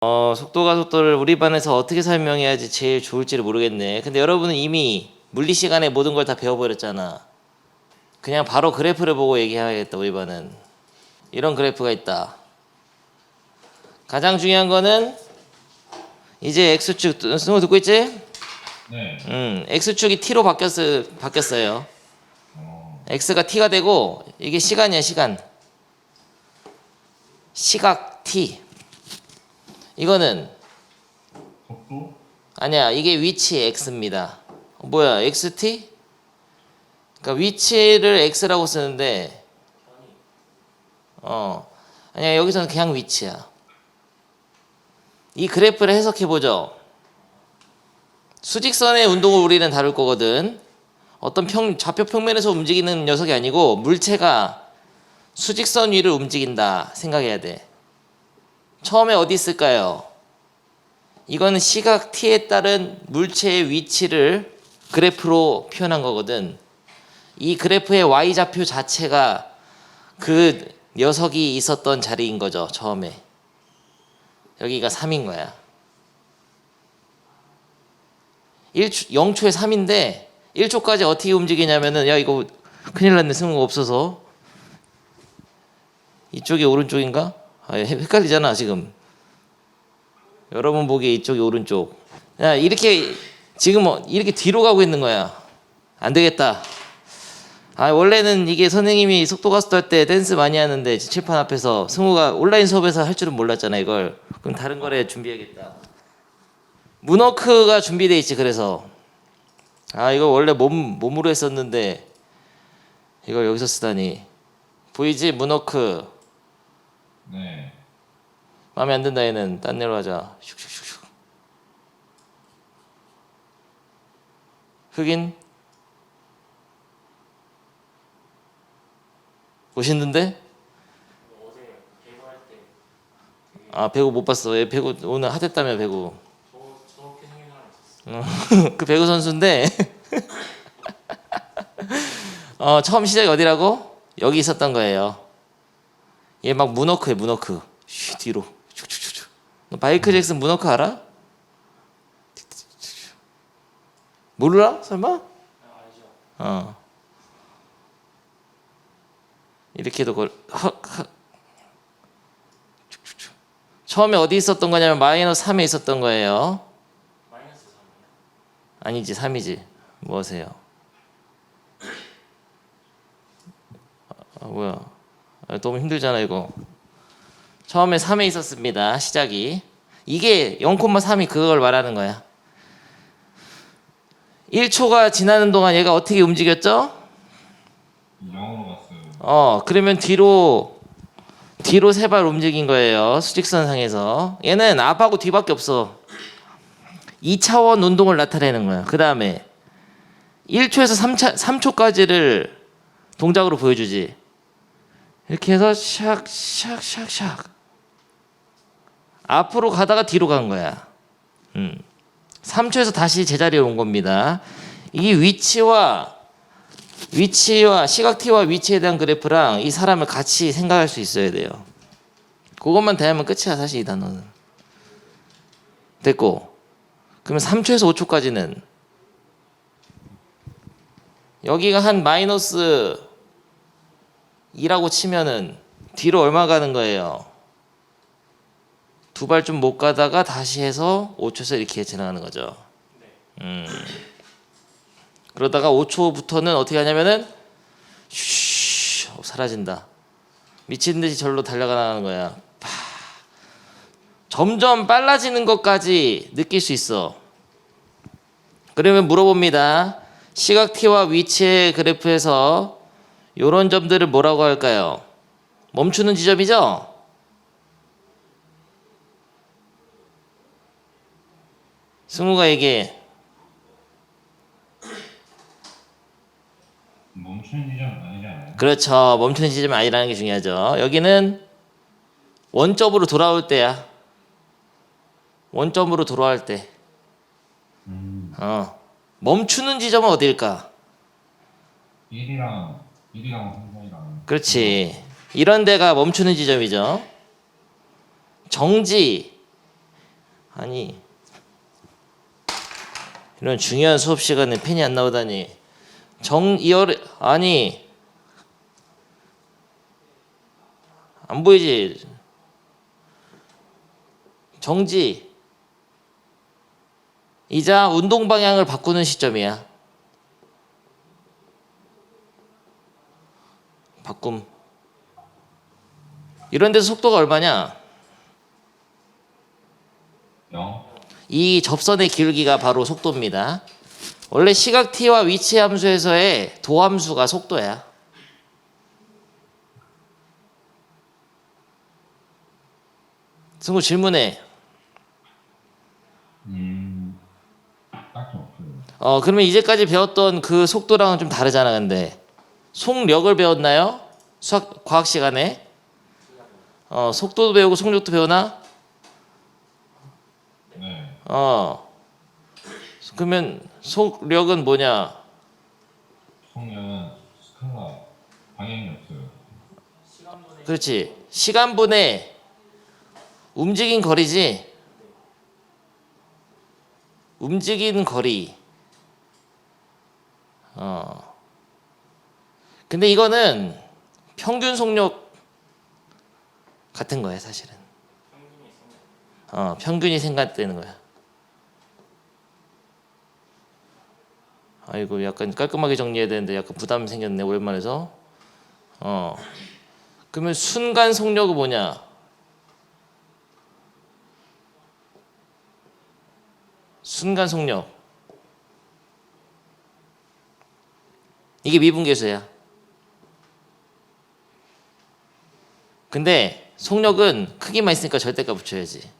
속도를 우리 반에서 어떻게 설명해야지 제일 좋을지를 모르겠네. 근데 여러분은 이미 물리 시간에 모든 걸 다 배워버렸잖아. 그냥 바로 그래프를 보고 얘기해야겠다. 우리 반은 이런 그래프가 있다. 가장 중요한 거는 이제 x축 승우 듣고 있지? 네. x축이 t로 바뀌었어요. x가 t가 되고 이게 시간이야. 시각 t. 이거는 속도? 아니야. 이게 위치 x입니다. 뭐야? xt? 그러니까 위치를 x라고 쓰는데 아니야. 여기서는 그냥 위치야. 이 그래프를 해석해 보죠. 수직선의 운동을 우리는 다룰 거거든. 어떤 좌표 평면에서 움직이는 녀석이 아니고 물체가 수직선 위를 움직인다 생각해야 돼. 처음에 어디 있을까요? 이거는 시각 t에 따른 물체의 위치를 그래프로 표현한 거거든. 이 그래프의 y좌표 자체가 그 녀석이 있었던 자리인 거죠. 처음에 여기가 3인 거야. 0초에 3인데 1초까지 어떻게 움직이냐면은, 야 이거 큰일 났네. 승우가 없어서. 이쪽이 오른쪽인가? 헷갈리잖아 지금. 여러분 보기에 이쪽이 오른쪽. 야 이렇게 지금 이렇게 뒤로 가고 있는 거야. 안 되겠다. 원래는 이게 선생님이 속도 가속도 할 때 댄스 많이 하는데 칠판 앞에서 승우가 온라인 수업에서 할 줄은 몰랐잖아 이걸. 그럼 다른 거래 준비해야겠다. 문워크가 준비돼 있지. 그래서 이거 원래 몸으로 했었는데 이걸 여기서 쓰다니. 보이지? 문워크. 네. 마음에 안 든다. 얘는 딴 데로 하자. 슉슉슉슉. 흑인 멋있는데? 배구 못 봤어. 얘 배구 오늘 핫했다며. 배구. 그 배구 선수인데 처음 시작이 어디라고? 여기 있었던 거예요. 얘 막 문워크해. 문워크. 뒤로. 너 마이클 잭슨 문워크 알아? 몰라? 설마? 알죠. 이렇게도 처음에 어디 있었던 거냐면 마이너스 3에 있었던 거예요. 마이너스 3이요? 아니지 3이지. 뭐하세요? 뭐야? 너무 힘들잖아 이거. 처음에 3에 있었습니다. 시작이. 이게 0,3이 그걸 말하는 거야. 1초가 지나는 동안 얘가 어떻게 움직였죠? 0으로 갔어요. 그러면 뒤로 3발 움직인 거예요. 수직선상에서. 얘는 앞하고 뒤밖에 없어. 2차원 운동을 나타내는 거야. 그 다음에 1초에서 3초까지를 동작으로 보여주지. 이렇게 해서 샥 앞으로 가다가 뒤로 간 거야. 3초에서 다시 제자리에 온 겁니다. 이 위치와 시각 t와 위치에 대한 그래프랑 이 사람을 같이 생각할 수 있어야 돼요. 그것만 대하면 끝이야 사실 이 단어는. 됐고, 그러면 3초에서 5초까지는 여기가 한 마이너스 2라고 치면은 뒤로 얼마 가는 거예요? 2발 좀 못 가다가 다시 해서 5초에서 이렇게 지나가는 거죠. 그러다가 5초부터는 어떻게 하냐면은 사라진다. 미친 듯이 절로 달려가는 거야. 점점 빨라지는 것까지 느낄 수 있어. 그러면 물어봅니다. 시각 t와 위치의 그래프에서 이런 점들을 뭐라고 할까요? 멈추는 지점이죠? 승우가 얘기해. 멈추는 지점은 아니지 않아요? 그렇죠. 멈추는 지점이 아니라는 게 중요하죠. 여기는 원점으로 돌아올 때야. 원점으로 돌아올 때. 멈추는 지점은 어디일까? 1이랑 3이랑. 그렇지. 이런 데가 멈추는 지점이죠. 정지, 아니 이런 중요한 수업 시간에 펜이 안 나오다니. 아니 안 보이지? 정지. 이자 운동 방향을 바꾸는 시점이야. 바꿈. 이런 데서 속도가 얼마냐? 0. 이 접선의 기울기가 바로 속도입니다. 원래 시각 t와 위치 함수에서의 도함수가 속도야. 승우 질문해. 딱히 없어요. 그러면 이제까지 배웠던 그 속도랑은 좀 다르잖아. 근데 속력을 배웠나요? 과학 시간에 속도도 배우고 속력도 배우나? 네. 그러면 속력은 뭐냐? 속력은 스칼라 방향이 없어요. 그렇지. 시간분의 움직인 거리지. 움직인 거리. 근데 이거는 평균 속력 같은 거야, 사실은. 평균이 생각되는 거야. 아이고, 약간 깔끔하게 정리해야 되는데 약간 부담 생겼네, 오랜만에서. 그러면 순간 속력은 뭐냐? 순간 속력. 이게 미분계수야. 근데 속력은 크기만 있으니까 절대값 붙여야지.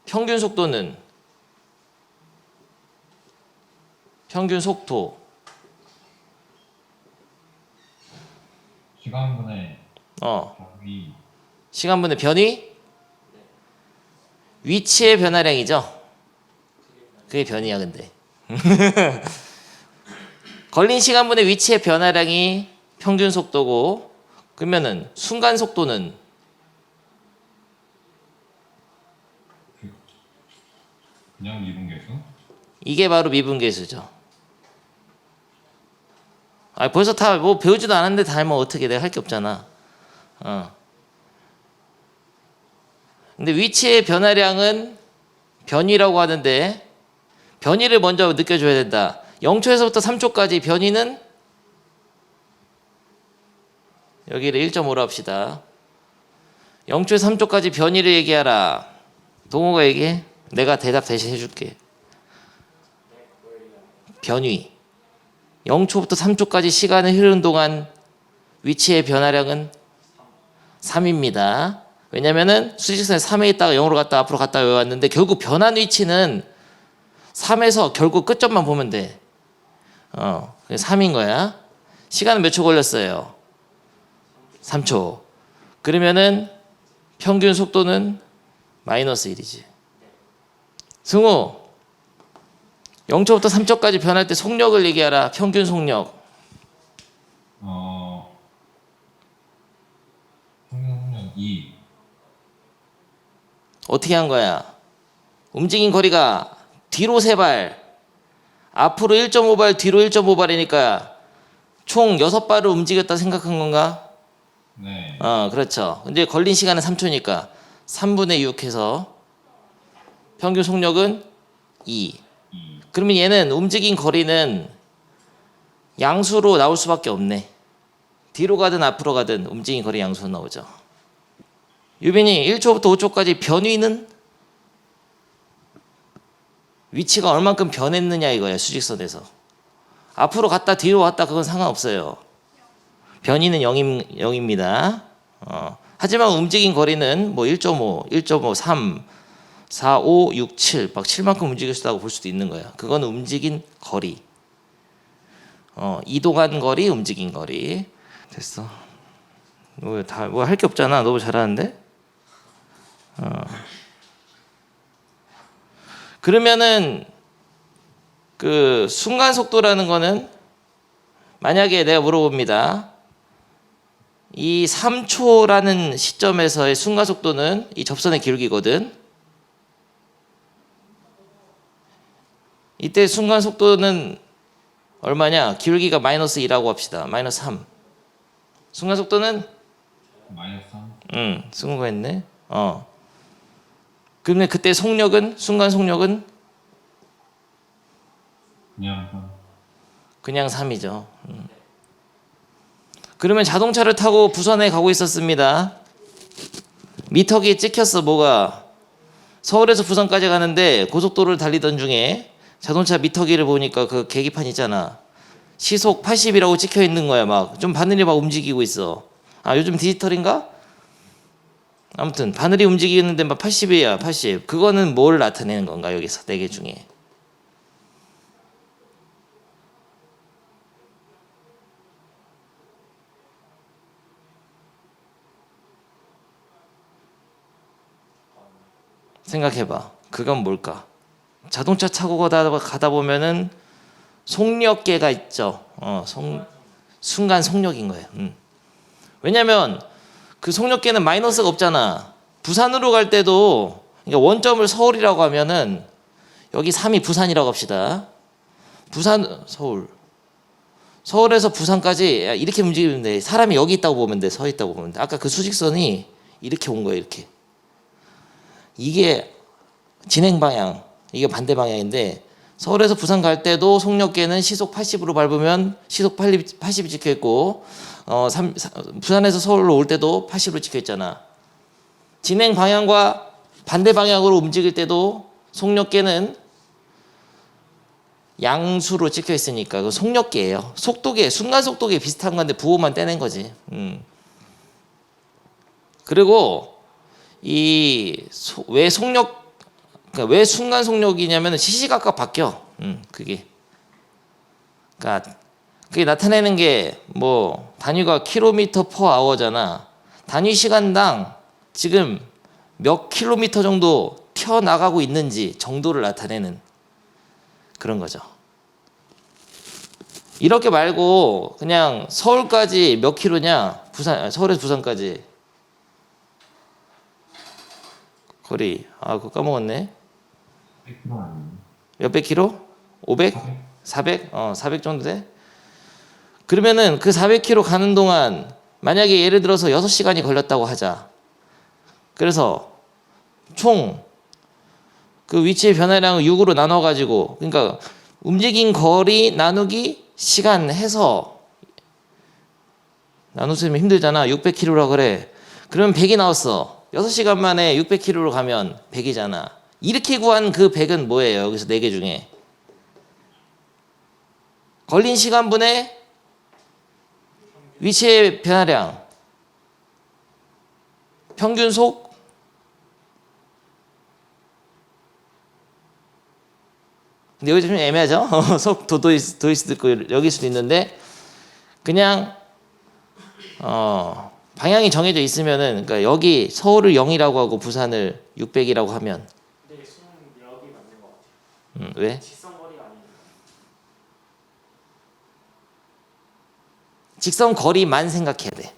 평균 속도는 평균 속도 시간분의 위. 시간분의 변위? 위치의 변화량이죠. 그게 변이야. 근데 걸린 시간분의 위치의 변화량이 평균 속도고, 그러면은 순간 속도는 그냥 미분계수? 이게 바로 미분계수죠. 벌써 다 뭐 배우지도 않았는데 다 뭐 어떻게 내가 할 게 없잖아. 근데 위치의 변화량은 변위라고 하는데 변위를 먼저 느껴줘야 된다. 0초에서부터 3초까지 변위는 여기를 1.5로 합시다. 0초에서 3초까지 변위를 얘기하라. 동호가 얘기해. 내가 대답 대신 해줄게. 변위. 0초부터 3초까지 시간이 흐르는 동안 위치의 변화량은 3입니다. 왜냐면은 수직선에 3에 있다가 0으로 갔다 앞으로 갔다 왔는데 결국 변한 위치는 3에서 결국 끝점만 보면 돼. 3인 거야. 시간은 몇 초 걸렸어요? 3초. 그러면은 평균 속도는 마이너스 1이지. 승우, 0초부터 3초까지 변할 때 속력을 얘기하라. 평균 속력. 평균 속력 2. 어떻게 한 거야? 움직인 거리가 뒤로 3발, 앞으로 1.5발, 뒤로 1.5발이니까 총 6발을 움직였다 생각한 건가? 네. 그렇죠. 이제 걸린 시간은 3초니까 3분의 6 해서 평균 속력은 2. 그러면 얘는 움직인 거리는 양수로 나올 수밖에 없네. 뒤로 가든 앞으로 가든 움직인 거리 양수로 나오죠. 유빈이 1초부터 5초까지 변위는 위치가 얼만큼 변했느냐 이거야. 수직선에서 앞으로 갔다 뒤로 왔다 그건 상관없어요. 변위는 0입니다. 하지만 움직인 거리는 뭐 1.5, 1.5, 3, 4, 5, 6, 7, 막 7만큼 움직였다고 볼 수도 있는 거야. 그건 움직인 거리. 이동한 거리, 움직인 거리. 됐어. 뭐 할 게 없잖아. 너무 잘하는데. 그러면은 그 순간 속도라는 거는 만약에 내가 물어봅니다. 이 3초라는 시점에서의 순간 속도는 이 접선의 기울기거든. 이때 순간 속도는 얼마냐? 기울기가 마이너스 2라고 합시다. 마이너스 3. 순간 속도는 마이너스 3. 수고했네. 그러면 그때 속력은 순간 속력은 그냥 3. 그냥 3이죠. 그러면 자동차를 타고 부산에 가고 있었습니다. 미터기에 찍혔어. 뭐가? 서울에서 부산까지 가는데 고속도로를 달리던 중에 자동차 미터기를 보니까 그 계기판 있잖아. 시속 80이라고 찍혀 있는 거야. 막 좀 바늘이 막 움직이고 있어. 아, 요즘 디지털인가? 아무튼 바늘이 움직이는데 막 80이야. 80. 그거는 뭘 나타내는 건가? 여기서 4개 중에. 생각해봐. 그건 뭘까? 자동차 타고 가다 보면은 속력계가 있죠. 순간 속력인 거예요. 왜냐면 그 속력계는 마이너스가 없잖아. 부산으로 갈 때도, 그러니까 원점을 서울이라고 하면은 여기 3이 부산이라고 합시다. 부산 서울에서 부산까지 이렇게 움직이면 돼. 사람이 여기 있다고 보면 돼. 서 있다고 보면 돼. 아까 그 수직선이 이렇게 온 거예요. 이렇게. 이게 진행 방향, 이게 반대 방향인데 서울에서 부산 갈 때도 속력계는 시속 80으로 밟으면 시속 80이 찍혀 있고 부산에서 서울로 올 때도 80으로 찍혀 있잖아. 진행 방향과 반대 방향으로 움직일 때도 속력계는 양수로 찍혀 있으니까 그 속력계예요. 속도계, 순간 속도계 비슷한 건데 부호만 떼낸 거지. 그리고 왜 속력, 그러니까 왜 순간 속력이냐면 시시각각 바뀌어. 그게. 그러니까 그게 나타내는 게 뭐 단위가 킬로미터 퍼 아워잖아. 단위 시간당 지금 몇 킬로미터 정도 튀어나가고 있는지 정도를 나타내는 그런 거죠. 이렇게 말고 그냥 서울까지 몇 킬로냐? 서울에서 부산까지 거리. 그거 까먹었네. 100km 아니에요? 몇백 킬로? 500? 400? 400 정도 돼? 그러면은 그 400km 가는 동안 만약에 예를 들어서 6시간이 걸렸다고 하자. 그래서 총 그 위치의 변화량을 6으로 나눠 가지고, 그러니까 움직인 거리 나누기 시간 해서 나누면 힘들잖아. 600km라 그래. 그러면 100이 나왔어. 6시간 만에 600km로 가면 100이잖아. 이렇게 구한 그 100은 뭐예요? 여기서 4개 중에 걸린 시간분의 위치의 변화량, 평균 속, 근데 여기 좀 애매하죠? 속 도일 수도 있고 여기일 수도 있는데 그냥 방향이 정해져 있으면은, 그러니까 여기 서울을 0이라고 하고 부산을 600이라고 하면. 네, 수능력이 맞는 것 같아요. 왜? 직선거리가 아니니까. 직선 거리만 생각해야 돼.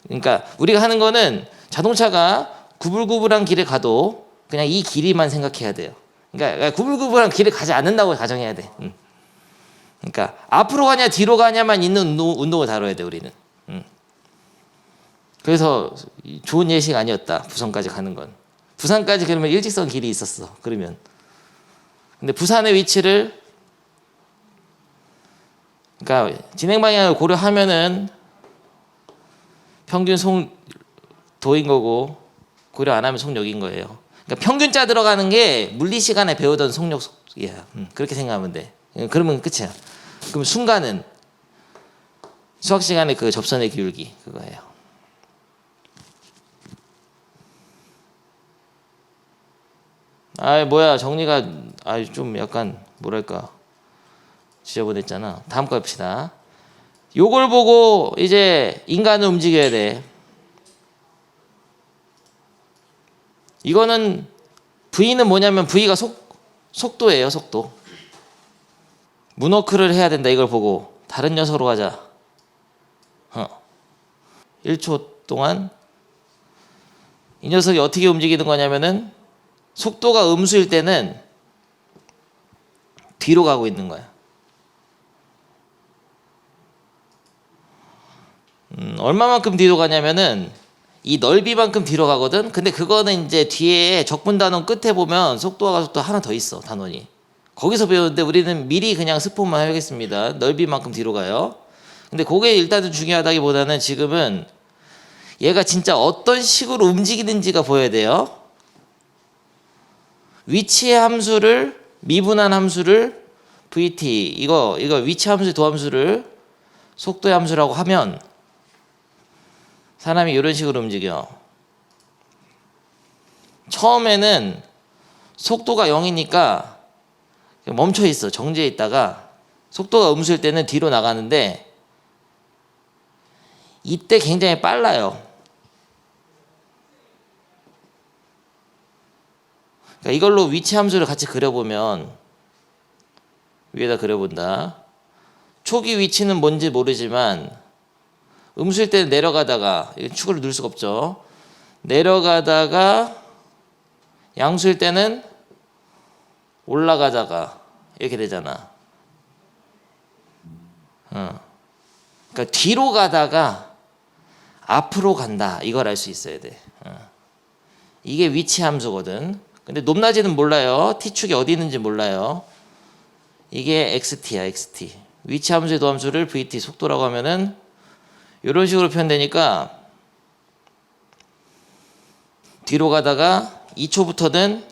그러니까 우리가 하는 거는 자동차가 구불구불한 길에 가도 그냥 이 길이만 생각해야 돼요. 그러니까 구불구불한 길을 가지 않는다고 가정해야 돼. 그러니까 앞으로 가냐 뒤로 가냐만 있는 운동을 다뤄야 돼 우리는. 그래서 좋은 예시가 아니었다. 부산까지 가는 건. 부산까지 그러면 일직선 길이 있었어. 그러면. 근데 부산의 위치를, 그러니까 진행 방향을 고려하면은 평균 속도인 거고 고려 안 하면 속력인 거예요. 그러니까 평균자 들어가는 게 물리 시간에 배우던 속력이야. 그렇게 생각하면 돼. 그러면 끝이야. 그럼 순간은 수학 시간에 그 접선의 기울기 그거예요. 뭐야 정리가 좀 약간 뭐랄까 지저분했잖아. 다음 거 봅시다. 요걸 보고 이제 인간을 움직여야 돼. 이거는 V는 뭐냐면 V가 속도예요. 속도. 문워크를 해야 된다. 이걸 보고 다른 녀석으로 가자. 1초 동안 이 녀석이 어떻게 움직이는 거냐면은 속도가 음수일 때는 뒤로 가고 있는 거야. 얼마만큼 뒤로 가냐면은 이 넓이만큼 뒤로 가거든. 근데 그거는 이제 뒤에 적분 단원 끝에 보면 속도와 가속도 하나 더 있어, 단원이. 거기서 배우는데 우리는 미리 그냥 스포만 하겠습니다. 넓이만큼 뒤로 가요. 근데 그게 일단은 중요하다기보다는 지금은 얘가 진짜 어떤 식으로 움직이는지가 보여야 돼요. 위치의 함수를, 미분한 함수를 VT, 이거 위치 함수의 도함수를 속도의 함수라고 하면 사람이 이런 식으로 움직여. 처음에는 속도가 0이니까 멈춰 있어. 정지해 있다가 속도가 음수일 때는 뒤로 나가는데 이때 굉장히 빨라요. 그러니까 이걸로 위치 함수를 같이 그려보면 위에다 그려본다. 초기 위치는 뭔지 모르지만 음수일 때는 내려가다가 축을 누를 수가 없죠. 내려가다가 양수일 때는 올라가다가 이렇게 되잖아. 그러니까 뒤로 가다가 앞으로 간다. 이걸 알 수 있어야 돼. 이게 위치 함수거든. 근데 높낮이는 몰라요. t축이 어디 있는지 몰라요. 이게 xt야, xt. 위치 함수의 도함수를 vt 속도라고 하면은 이런 식으로 표현되니까 뒤로 가다가 2초부터는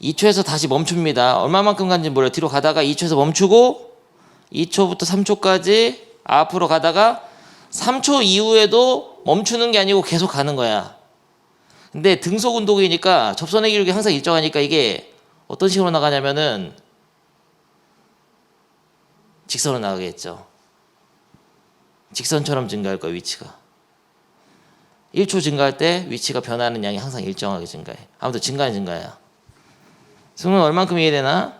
2초에서 다시 멈춥니다. 얼마만큼 간지 몰라요. 뒤로 가다가 2초에서 멈추고 2초부터 3초까지 앞으로 가다가 3초 이후에도 멈추는 게 아니고 계속 가는 거야. 근데 등속 운동이니까 접선의 기울기 항상 일정하니까 이게 어떤 식으로 나가냐면은 직선으로 나가겠죠. 직선처럼 증가할 거야, 위치가. 1초 증가할 때 위치가 변하는 양이 항상 일정하게 증가해. 아무튼 증가는 증가야. 승은 얼만큼 이해되나?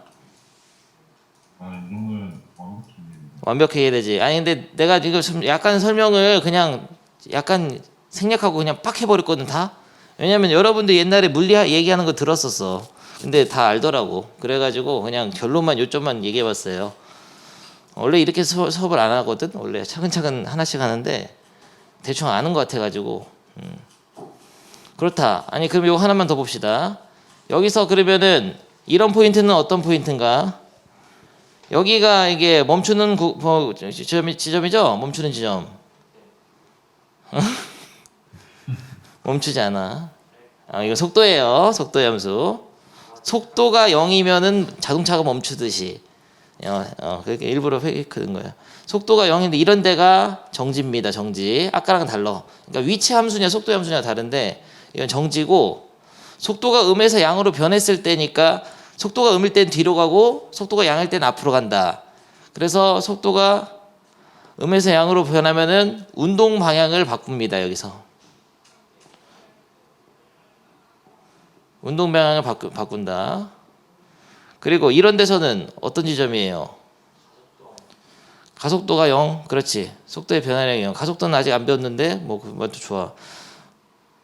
이런 걸 완벽히 이해해요. 완벽히 이해되지. 아니 근데 내가 이거 좀 약간 설명을 그냥 약간 생략하고 그냥 팍 해버렸거든 다. 왜냐면 여러분들 옛날에 물리 얘기하는 거 들었었어. 근데 다 알더라고. 그래가지고 그냥 결론만 요점만 얘기해봤어요. 원래 이렇게 수업을 안 하거든. 원래 차근차근 하나씩 하는데 대충 아는 것 같아가지고. 그렇다. 아니 그럼 이거 하나만 더 봅시다. 여기서 그러면은 이런 포인트는 어떤 포인트인가? 여기가 이게 멈추는 지점이죠? 멈추는 지점. 멈추지 않아. 이거 속도예요. 속도의 함수. 속도가 0이면은 자동차가 멈추듯이. 그렇게 일부러 획익하는 거야. 속도가 0인데 이런 데가 정지입니다. 정지. 아까랑은 달라. 그러니까 위치 함수냐 속도의 함수냐 다른데 이건 정지고 속도가 음에서 양으로 변했을 때니까 속도가 음일 땐 뒤로 가고 속도가 양일 땐 앞으로 간다. 그래서 속도가 음에서 양으로 변하면은 운동 방향을 바꿉니다. 여기서. 운동 방향을 바꾼다. 그리고 이런 데서는 어떤 지점이에요? 가속도가 0. 그렇지. 속도의 변화량이 0. 가속도는 아직 안 배웠는데 그것도 좋아.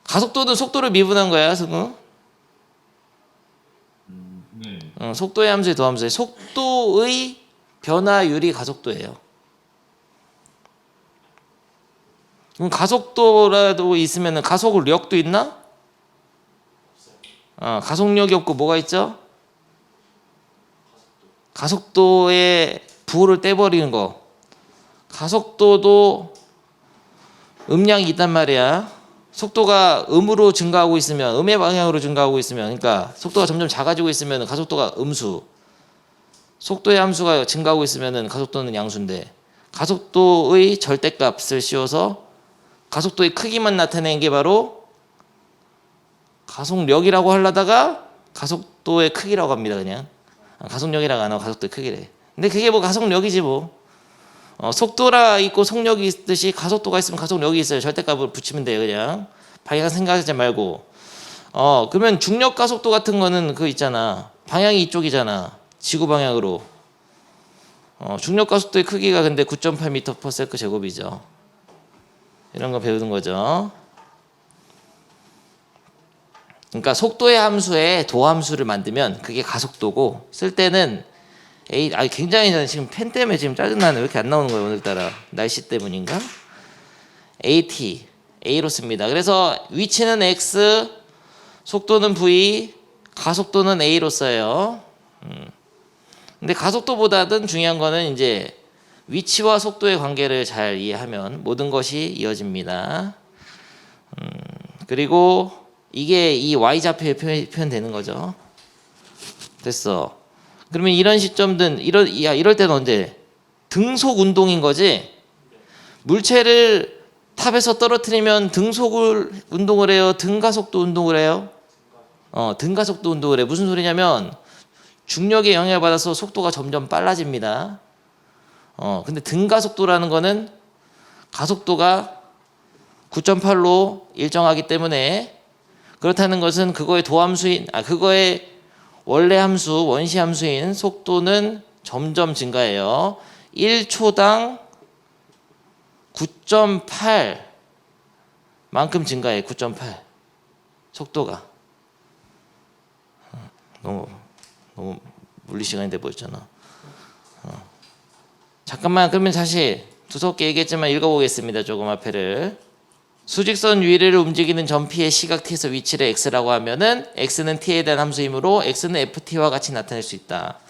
가속도는 속도를 미분한 거야, 승우. 네. 속도의 함수의 도함수의 속도의 변화율이 가속도예요. 그럼 가속도라도 있으면 가속력도 있나? 가속력이 없고 뭐가 있죠? 가속도의 부호를 떼버리는 거. 가속도도 음량이 있단 말이야. 속도가 음으로 증가하고 있으면 음의 방향으로 증가하고 있으면 그러니까 속도가 점점 작아지고 있으면 가속도가 음수. 속도의 함수가 증가하고 있으면 가속도는 양수인데 가속도의 절대값을 씌워서 가속도의 크기만 나타내는 게 바로 가속력이라고 하려다가 가속도의 크기라고 합니다. 그냥 가속력이라고 안 하고 가속도의 크기래. 근데 그게 뭐 가속력이지 뭐. 속도라 있고 속력이 있듯이 가속도가 있으면 가속력이 있어요. 절대값을 붙이면 돼요. 그냥 방향 생각하지 말고. 그러면 중력 가속도 같은 거는 그거 있잖아. 방향이 이쪽이잖아. 지구 방향으로. 중력 가속도의 크기가 근데 9.8m/s 제곱이죠. 이런 거 배우는 거죠. 그러니까 속도의 함수에 도함수를 만들면 그게 가속도고 쓸 때는 굉장히 저는 지금 펜 때문에 지금 짜증나네. 왜 이렇게 안 나오는 거예요 오늘따라. 날씨 때문인가? A로 씁니다. 그래서 위치는 X, 속도는 V, 가속도는 A로 써요. 근데 가속도보다는 중요한 거는 이제 위치와 속도의 관계를 잘 이해하면 모든 것이 이어집니다. 그리고 이게 이 y좌표에 표현되는 거죠. 됐어. 그러면 이런 시점든 이럴 때는 언제? 등속 운동인 거지. 물체를 탑에서 떨어뜨리면 등속을 운동을 해요. 등가속도 운동을 해요. 등가속도 운동을 해. 무슨 소리냐면 중력에 영향을 받아서 속도가 점점 빨라집니다. 근데 등가속도라는 거는 가속도가 9.8로 일정하기 때문에 그렇다는 것은 그거의 그거의 원래 함수, 원시 함수인 속도는 점점 증가해요. 1초당 9.8 만큼 증가해. 9.8 속도가. 너무 물리 시간이 돼 버렸잖아. 잠깐만 그러면 다시 두껍게 얘기했지만 읽어보겠습니다. 조금 앞에를. 수직선 위를 움직이는 점피의 시각 t에서 위치를 x라고 하면은 x는 t에 대한 함수이므로 x는 ft와 같이 나타낼 수 있다.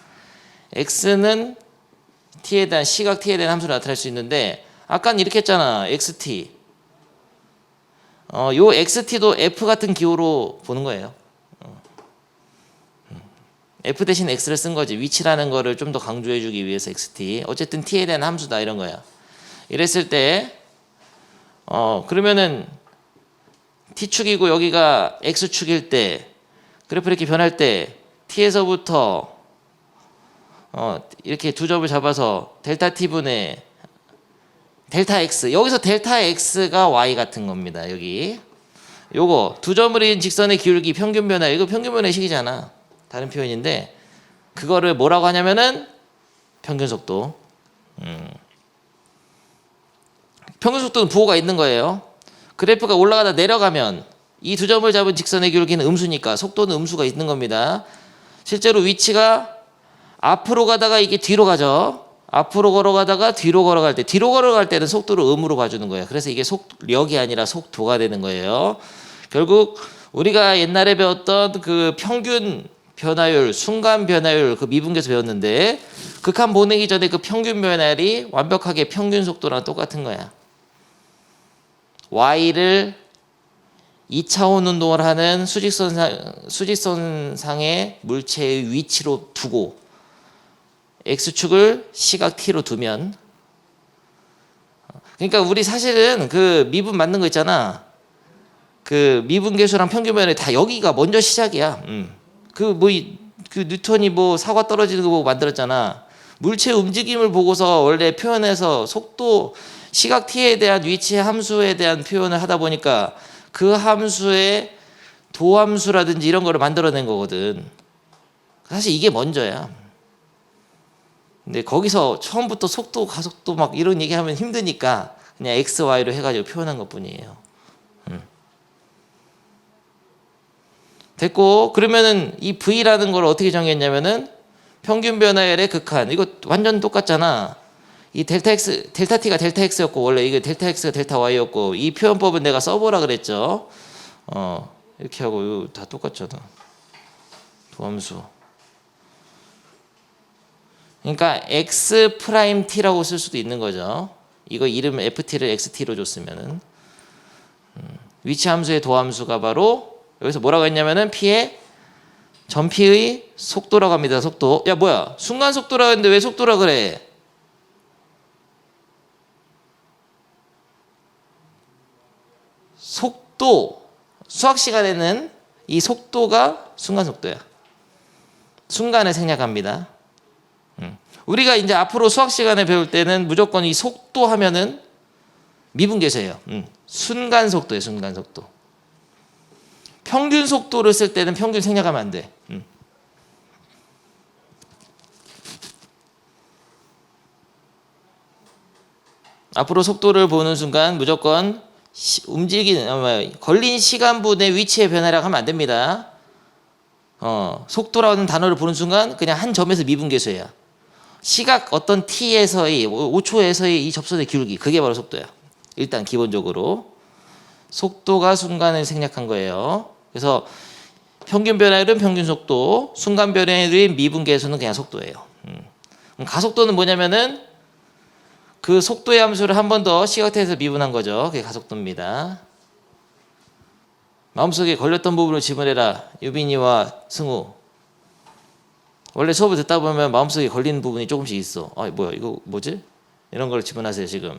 x는 t에 대한 시각 t에 대한 함수로 나타낼 수 있는데 아까는 이렇게 했잖아. xt. 요 xt도 f 같은 기호로 보는 거예요. f 대신 x를 쓴 거지. 위치라는 거를 좀 더 강조해 주기 위해서 xt. 어쨌든 t에 대한 함수다 이런 거야. 이랬을 때 그러면은 t축이고 여기가 x축일 때 그래프 이렇게 변할 때 t에서부터 이렇게 두 점을 잡아서 델타 t분의 델타 x. 여기서 델타 x가 y 같은 겁니다. 여기 요거 두 점을 인 직선의 기울기 평균 변화. 이거 평균 변화의 식이잖아. 다른 표현인데 그거를 뭐라고 하냐면은 평균 속도. 평균 속도는 부호가 있는 거예요. 그래프가 올라가다 내려가면 이 두 점을 잡은 직선의 기울기는 음수니까 속도는 음수가 있는 겁니다. 실제로 위치가 앞으로 가다가 이게 뒤로 가죠. 앞으로 걸어가다가 뒤로 걸어갈 때는 속도를 음으로 봐주는 거예요. 그래서 이게 속력이 아니라 속도가 되는 거예요. 결국 우리가 옛날에 배웠던 그 평균 변화율, 순간 변화율 그 미분계에서 배웠는데 극한 보내기 전에 그 평균 변화율이 완벽하게 평균 속도랑 똑같은 거야. y를 2차원 운동을 하는 수직선상의 물체의 위치로 두고 x축을 시각 t로 두면 그러니까 우리 사실은 그 미분 맞는 거 있잖아. 그 미분계수랑 평균 변화율이 다 여기가 먼저 시작이야. 그 뉴턴이 사과 떨어지는 거 보고 만들었잖아. 물체 움직임을 보고서 원래 표현해서 속도 시각 t에 대한 위치 함수에 대한 표현을 하다 보니까 그 함수의 도함수라든지 이런 거를 만들어낸 거거든. 사실 이게 먼저야. 근데 거기서 처음부터 속도, 가속도 막 이런 얘기하면 힘드니까 그냥 x, y로 해가지고 표현한 것뿐이에요. 됐고 그러면은 이 v라는 걸 어떻게 정했냐면은 평균 변화율의 극한. 이거 완전 똑같잖아. 이 델타 t가 델타 x였고 원래 이게 델타 x가 델타 y였고 이 표현법은 내가 써보라 그랬죠. 이렇게 하고 이거 다 똑같잖아. 도함수. 그러니까 x 프라임 t라고 쓸 수도 있는 거죠. 이거 이름 ft를 xt로 줬으면은 위치 함수의 도함수가 바로 여기서 뭐라고 했냐면은 p의 전피의 속도라고 합니다. 속도. 야 뭐야? 순간 속도라고 했는데 왜 속도라 그래? 속도. 수학 시간에는 이 속도가 순간 속도야. 순간을 생략합니다. 우리가 이제 앞으로 수학 시간에 배울 때는 무조건 이 속도 하면은 미분계수예요. 순간 속도예요. 순간 속도. 평균 속도를 쓸 때는 평균 생략하면 안 돼. 앞으로 속도를 보는 순간 무조건 걸린 시간분의 위치의 변화라고 하면 안 됩니다. 속도라는 단어를 보는 순간 그냥 한 점에서 미분계수예요. 시각 어떤 t에서의 5초에서의 이 접선의 기울기, 그게 바로 속도야. 일단 기본적으로 속도가 순간을 생략한 거예요. 그래서 평균 변화율은 평균 속도, 순간 변화율인 미분계수는 그냥 속도예요. 그럼 가속도는 뭐냐면은 그 속도의 함수를 한 번 더 시각태에서 미분한 거죠. 그게 가속도입니다. 마음속에 걸렸던 부분을 지문해라. 유빈이와 승우. 원래 수업을 듣다 보면 마음속에 걸리는 부분이 조금씩 있어. 아, 뭐야, 이거 뭐지? 이런 걸 지문하세요, 지금.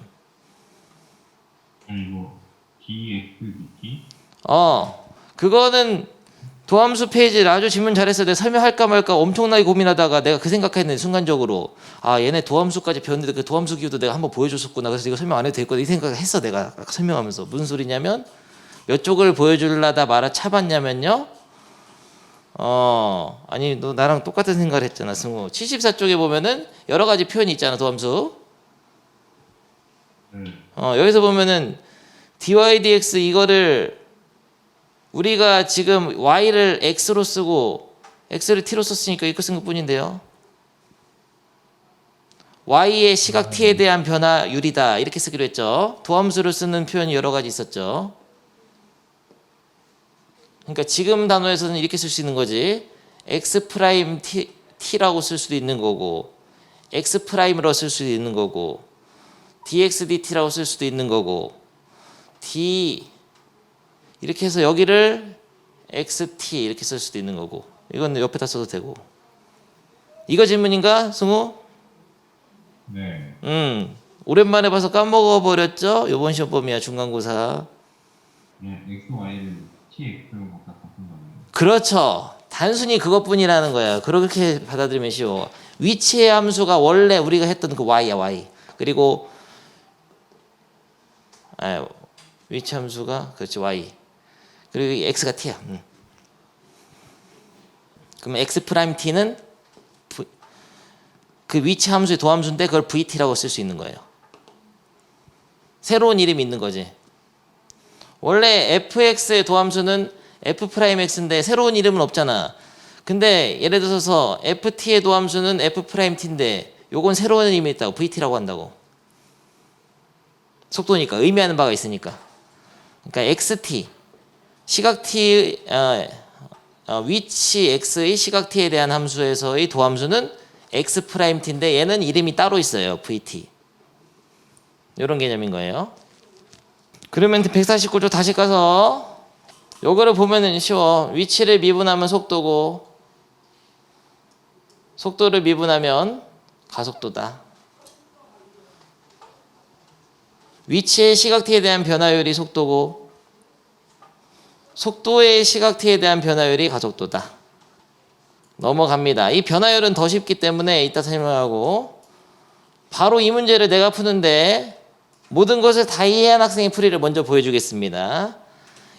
이거 dx/dt? 그거는 도함수 페이지를 아주 질문 잘했어. 내가 설명할까 말까 엄청나게 고민하다가 내가 그 생각했는데 순간적으로 얘네 도함수까지 배웠는데 그 도함수 기호도 내가 한번 보여줬었구나. 그래서 이거 설명 안 해도 되겠구나 이 생각을 했어. 내가 설명하면서 무슨 소리냐면 몇 쪽을 보여주려다 말아 차봤냐면요. 아니 너 나랑 똑같은 생각을 했잖아, 승우. 74쪽에 보면은 여러 가지 표현이 있잖아, 도함수. 여기서 보면은 dy dx 이거를 우리가 지금 y를 x로 쓰고 x를 t로 썼으니까 이거 쓴 것뿐인데요. y의 시각 t에 대한 변화율이다 이렇게 쓰기로 했죠. 도함수를 쓰는 표현이 여러 가지 있었죠. 그러니까 지금 단어에서는 이렇게 쓸 수 있는 거지. x 프라임 t라고 쓸 수도 있는 거고, x 프라임으로 쓸 수도 있는 거고, dx dt라고 쓸 수도 있는 거고, d 이렇게 해서 여기를 xt 이렇게 쓸 수도 있는 거고, 이건 옆에다 써도 되고. 이거 질문인가, 승우? 네. 오랜만에 봐서 까먹어 버렸죠? 이번 시험범위야, 중간고사. 네, x, y를 tx로 갖다 바꾼 거네요. 그렇죠. 단순히 그것뿐이라는 거야. 그렇게 받아들이면 쉬워. 위치의 함수가 원래 우리가 했던 그 y야, y. 그리고 위치 함수가 그렇지, y. 그리고 이 x가 t야. 그럼 x 프라임 t는 그 위치 함수의 도함수인데 그걸 vt라고 쓸 수 있는 거예요. 새로운 이름이 있는 거지. 원래 fx의 도함수는 f 프라임 x인데 새로운 이름은 없잖아. 근데 예를 들어서 ft의 도함수는 f 프라임 t인데 요건 새로운 이름이 있다고 vt라고 한다고. 속도니까 의미하는 바가 있으니까. 그러니까 xt 시각 t 위치 x의 시각 t에 대한 함수에서의 도함수는 x 프라임 t인데 얘는 이름이 따로 있어요. vt. 이런 개념인 거예요. 그러면 149조 다시 가서 요거를 보면은 쉬워. 위치를 미분하면 속도고, 속도를 미분하면 가속도다. 위치의 시각 t에 대한 변화율이 속도고, 속도의 시각 t에 대한 변화율이 가속도다. 넘어갑니다. 이 변화율은 더 쉽기 때문에 이따 설명하고, 바로 이 문제를 내가 푸는데 모든 것을 다 이해한 학생의 풀이를 먼저 보여주겠습니다.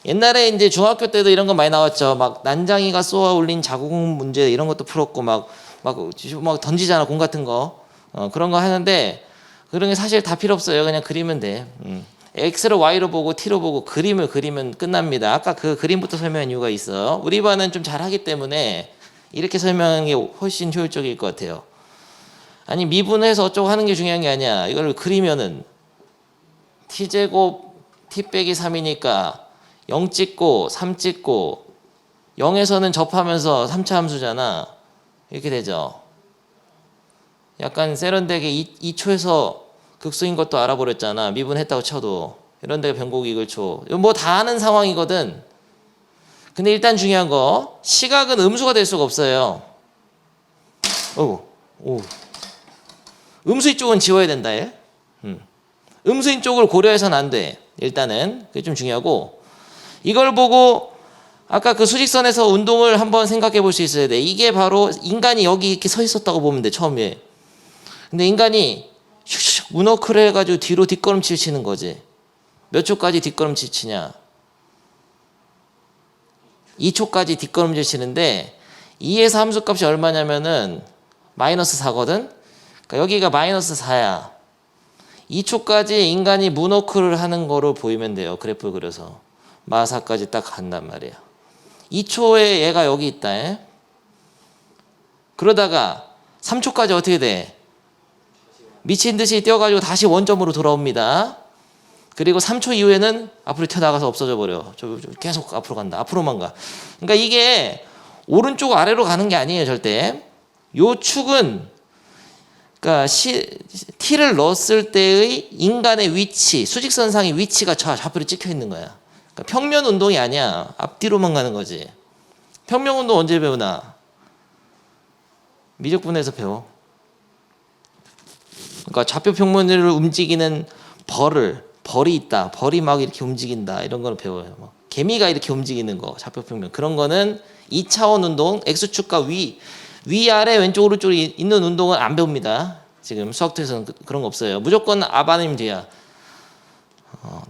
옛날에 이제 중학교 때도 이런 거 많이 나왔죠. 막 난장이가 쏘아 올린 자국 문제 이런 것도 풀었고 막 던지잖아, 공 같은 거. 그런 거 하는데 그런 게 사실 다 필요 없어요. 그냥 그리면 돼. x를 y로 보고 t로 보고 그림을 그리면 끝납니다. 아까 그 그림부터 설명한 이유가 있어. 우리 반은 좀 잘하기 때문에 이렇게 설명하는 게 훨씬 효율적일 것 같아요. 아니 미분해서 어쩌고 하는 게 중요한 게 아니야. 이걸 그리면은 t제곱 t 빼기 3이니까 0 찍고 3 찍고 0에서는 접하면서 3차 함수잖아. 이렇게 되죠. 약간 세련되게 2초에서 극수인 것도 알아버렸잖아. 미분했다고 쳐도. 이런 데가 변곡이익을 쳐. 뭐 다 아는 상황이거든. 근데 일단 중요한 거, 시각은 음수가 될 수가 없어요. 음수인 쪽은 지워야 된다. 얘. 음수인 쪽을 고려해서는 안 돼. 일단은 그게 좀 중요하고, 이걸 보고 아까 그 수직선에서 운동을 한번 생각해 볼 수 있어야 돼. 이게 바로 인간이 여기 이렇게 서 있었다고 보면 돼, 처음에. 근데 인간이 슉슉 문워크를 해가지고 뒤로 뒷걸음질 치는 거지. 몇 초까지 뒷걸음질 치냐? 2초까지 뒷걸음질 치는데 2에서 함수값이 얼마냐면은 마이너스 4거든. 그러니까 여기가 마이너스 4야. 2초까지 인간이 문워크를 하는 거로 보이면 돼요. 그래프 그려서 마사까지 딱 간단 말이에요. 2초에 얘가 여기 있다. 에? 그러다가 3초까지 어떻게 돼? 미친 듯이 뛰어가지고 다시 원점으로 돌아옵니다. 그리고 3초 이후에는 앞으로 튀어나가서 없어져 버려. 계속 앞으로 간다. 앞으로만 가. 그러니까 이게 오른쪽 아래로 가는 게 아니에요. 절대. 요 축은 그러니까 t를 넣었을 때의 인간의 위치, 수직선상의 위치가 좌표로 찍혀 있는 거야. 그러니까 평면 운동이 아니야. 앞뒤로만 가는 거지. 평면 운동 언제 배우나? 미적분에서 배워. 그러니까 좌표 평면을 움직이는 벌이 있다. 벌이 막 이렇게 움직인다. 이런 거는 배워요. 뭐 개미가 이렇게 움직이는 거, 좌표 평면. 그런 거는 2차원 운동, x축과 위아래 왼쪽 오른쪽에 있는 운동은 안 배웁니다. 지금 수학도에서는 그런 거 없어요. 무조건 앞 아니면 뒤야.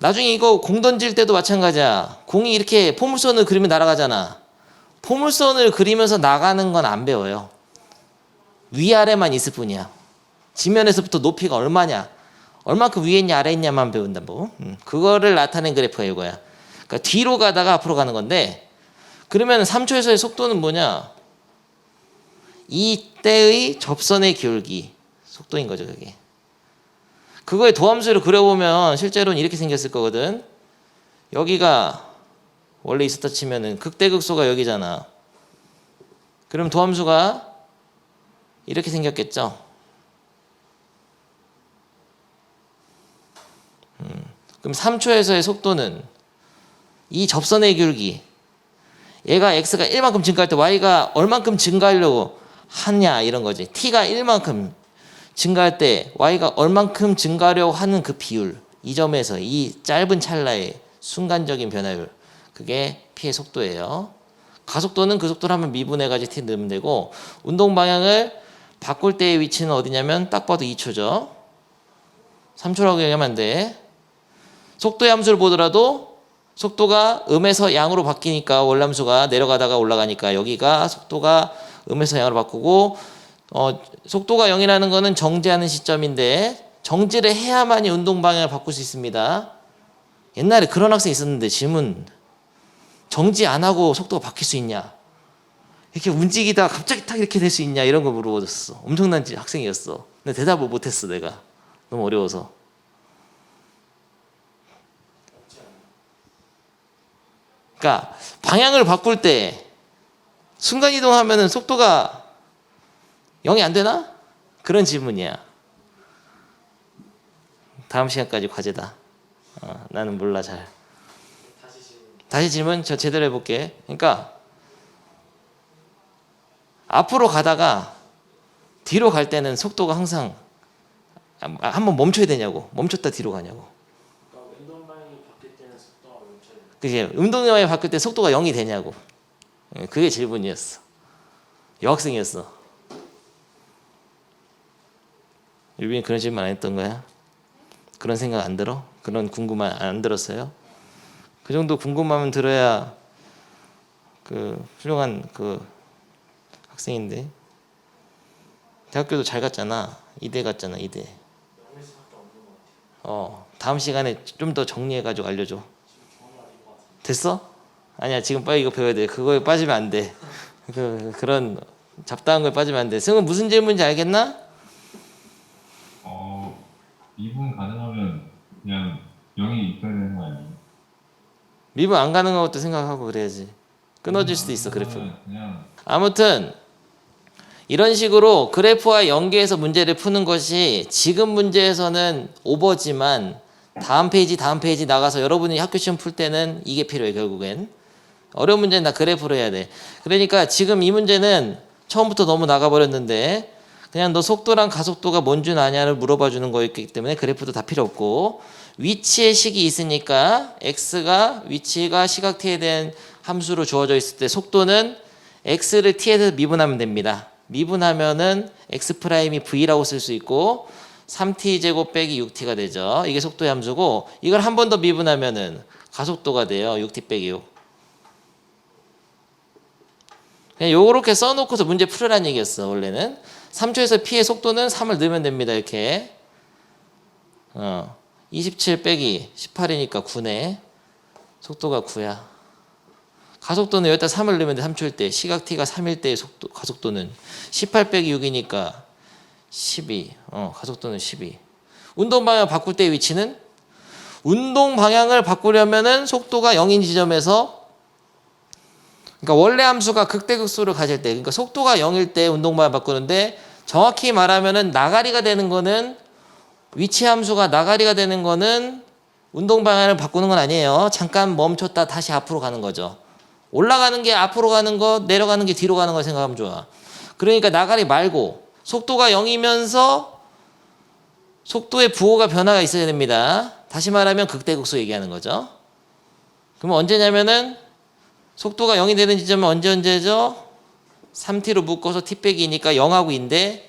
나중에 이거 공 던질 때도 마찬가지야. 공이 이렇게 포물선을 그리면 날아가잖아. 포물선을 그리면서 나가는 건 안 배워요. 위아래만 있을 뿐이야. 지면에서부터 높이가 얼마냐, 얼마큼 위에 있냐 아래 있냐만 배운다고. 그거를 나타낸 그래프가 이거야. 그러니까 뒤로 가다가 앞으로 가는 건데, 그러면 3초에서의 속도는 뭐냐? 이때의 접선의 기울기 속도인 거죠. 그게. 그거의 도함수를 그려보면 실제로는 이렇게 생겼을 거거든. 여기가 원래 있었다 치면은 극대극소가 여기잖아. 그럼 도함수가 이렇게 생겼겠죠. 그럼 3초에서의 속도는 이 접선의 기울기, 얘가 x가 1만큼 증가할 때 y가 얼만큼 증가하려고 하냐 이런 거지. t가 1만큼 증가할 때 y가 얼만큼 증가하려고 하는 그 비율, 이 점에서 이 짧은 찰나의 순간적인 변화율, 그게 p의 속도예요. 가속도는 그 속도를 하면 미분해가지고 t 넣으면 되고, 운동 방향을 바꿀 때의 위치는 어디냐면 딱 봐도 2초죠. 3초라고 얘기하면 안 돼. 속도의 함수를 보더라도 속도가 음에서 양으로 바뀌니까 원함수가 내려가다가 올라가니까 여기가 속도가 음에서 양으로 바꾸고, 속도가 0이라는 거는 정지하는 시점인데 정지를 해야만이 운동 방향을 바꿀 수 있습니다. 옛날에 그런 학생이 있었는데 질문, 정지 안 하고 속도가 바뀔 수 있냐? 이렇게 움직이다가 갑자기 탁 이렇게 될 수 있냐? 이런 거 물어봤어. 엄청난 학생이었어. 근데 대답을 못했어. 내가 너무 어려워서. 그러니까 방향을 바꿀 때 순간 이동하면은 속도가 0이 안 되나? 그런 질문이야. 다음 시간까지 과제다. 나는 몰라 잘. 다시 질문 저 제대로 해볼게. 그러니까 앞으로 가다가 뒤로 갈 때는 속도가 항상 한번 멈춰야 되냐고. 멈췄다 뒤로 가냐고. 그러니까 운동 방향이 바뀔 때는 속도가 멈춰야 돼. 그게 운동 방향이 바뀔 때 속도가 0이 되냐고. 그게 질문이었어. 여학생이었어. 유빈이 그런 질문 안 했던 거야? 그런 생각 안 들어? 그런 궁금한 안 들었어요? 그 정도 궁금하면 들어야 그 훌륭한 그 학생인데. 대학교도 잘 갔잖아. 이대 갔잖아. 이대. 영에서 밖에 없는 것 같아요. 다음 시간에 좀 더 정리해가지고 알려줘. 지금 정말 아닌 것 같아요. 됐어? 아니야, 지금 빨리 이거 배워야 돼. 그거에 빠지면 안 돼. 그런 잡다한 거에 빠지면 안 돼. 승은 무슨 질문인지 알겠나? 미분 가능하면 그냥 0이 있어야 되는 거 아니에요? 미분 안 가능한 것도 생각하고 그래야지. 끊어질 수도 있어, 그래프가. 그냥 아무튼 이런 식으로 그래프와 연계해서 문제를 푸는 것이 지금 문제에서는 오버지만 다음 페이지 나가서 여러분이 학교 시험 풀 때는 이게 필요해. 결국엔 어려운 문제는 다 그래프로 해야 돼. 그러니까 지금 이 문제는 처음부터 너무 나가버렸는데 그냥 너 속도랑 가속도가 뭔 줄 아냐를 물어봐 주는 거였기 때문에 그래프도 다 필요 없고, 위치의 식이 있으니까 x가 위치가 시각 t에 대한 함수로 주어져 있을 때 속도는 x를 t에 대해서 미분하면 됩니다. 미분하면은 x 프라임이 v라고 쓸 수 있고 3t 제곱 빼기 6t가 되죠. 이게 속도의 함수고, 이걸 한 번 더 미분하면은 가속도가 돼요. 6t 빼기 6. 그냥 요렇게 써놓고서 문제 풀으라는 얘기였어. 원래는 3초에서 p의 속도는 3을 넣으면 됩니다. 이렇게 27 빼기 18이니까 9네. 속도가 9야. 가속도는 여기다 3을 넣으면 돼. 3초일 때. 시각 t가 3일 때의 가속도는 18 빼기 6이니까 12. 가속도는 12. 운동 방향 바꿀 때의 위치는 운동 방향을 바꾸려면은 속도가 0인 지점에서, 그러니까 원래 함수가 극대극소를 가질 때, 그러니까 속도가 0일 때 운동 방향 바꾸는데, 정확히 말하면은 나가리가 되는 거는, 위치 함수가 나가리가 되는 거는 운동 방향을 바꾸는 건 아니에요. 잠깐 멈췄다 다시 앞으로 가는 거죠. 올라가는 게 앞으로 가는 거, 내려가는 게 뒤로 가는 거 생각하면 좋아. 그러니까 나가리 말고 속도가 0이면서 속도의 부호가 변화가 있어야 됩니다. 다시 말하면 극대극소 얘기하는 거죠. 그러면 언제냐면은 속도가 0이 되는 지점은 언제죠? 3t로 묶어서 t 빼기 2니까 0하고 2인데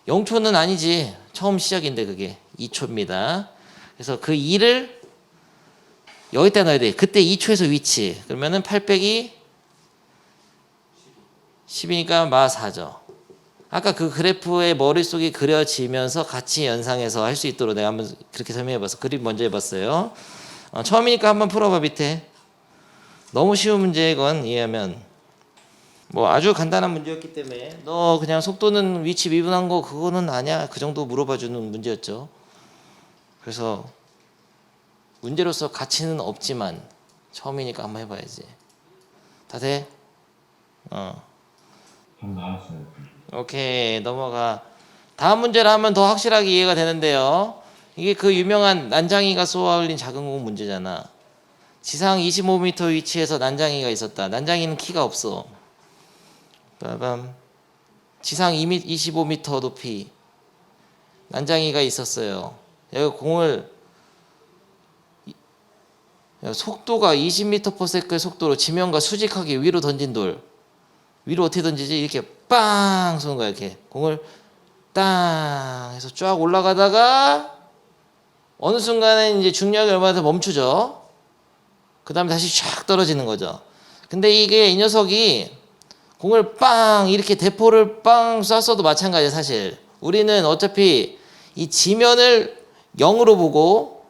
0초는 아니지. 처음 시작인데 그게 2초입니다. 그래서 그 2를 여기다 넣어야 돼. 그때 2초에서 위치. 그러면은 8 빼기 10이니까 마 4죠. 아까 그 그래프의 머릿속이 그려지면서 같이 연상해서 할 수 있도록 내가 한번 그렇게 설명해봤어. 그림 먼저 해봤어요. 처음이니까 한번 풀어봐. 밑에 너무 쉬운 문제건 이해하면 뭐 아주 간단한 문제였기 때문에 너 그냥 속도는 위치 미분한 거 그거는 아니야 그 정도 물어봐주는 문제였죠. 그래서 문제로서 가치는 없지만 처음이니까 한번 해봐야지. 다 돼? 좀 나왔어요. 오케이 넘어가. 다음 문제를 하면 더 확실하게 이해가 되는데요. 이게 그 유명한 난장이가 쏘아 올린 작은 공 문제잖아. 지상 25m 위치에서 난장이가 있었다. 난장이는 키가 없어. 빠밤. 지상 25m 높이 난장이가 있었어요. 여기 공을 속도가 20m/s의 속도로 지면과 수직하게 위로 던진 돌. 위로 어떻게 던지지? 이렇게 빵 쏘는 거야. 이렇게 공을 땅 해서 쫙 올라가다가 어느 순간에 이제 중력이 얼마나 더 멈추죠. 그 다음에 다시 쫙 떨어지는 거죠. 근데 이게 이 녀석이 공을 빵 이렇게 대포를 빵 쐈어도 마찬가지야. 사실 우리는 어차피 이 지면을 0으로 보고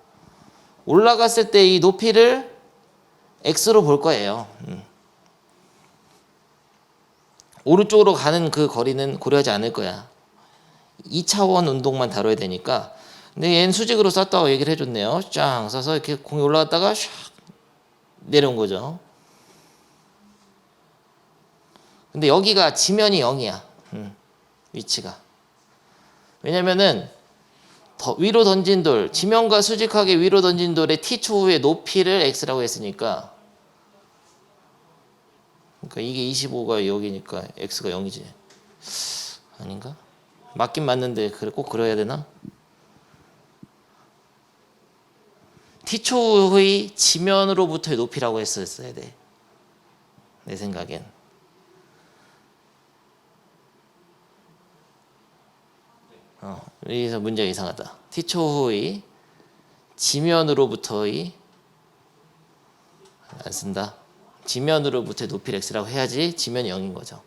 올라갔을 때 이 높이를 x로 볼 거예요. 오른쪽으로 가는 그 거리는 고려하지 않을 거야. 2차원 운동만 다뤄야 되니까. 근데 얘는 수직으로 쐈다고 얘기를 해줬네요. 쫙 쏴서 이렇게 공이 올라갔다가 샥 내려온 거죠. 근데 여기가 지면이 0이야. 위치가. 왜냐면은 더 위로 던진 돌, 지면과 수직하게 위로 던진 돌의 t초 후의 높이를 x라고 했으니까, 그러니까 이게 25가 여기니까 x가 0이지. 아닌가? 맞긴 맞는데 그래 꼭 그려야 되나? t초의 지면으로부터의 높이라고 했었어야 돼. 내 생각엔. 여기서 문제가 이상하다. t초 후의 지면으로부터의 안 쓴다. 지면으로부터의 높이를 x라고 해야지 지면이 0인 거죠.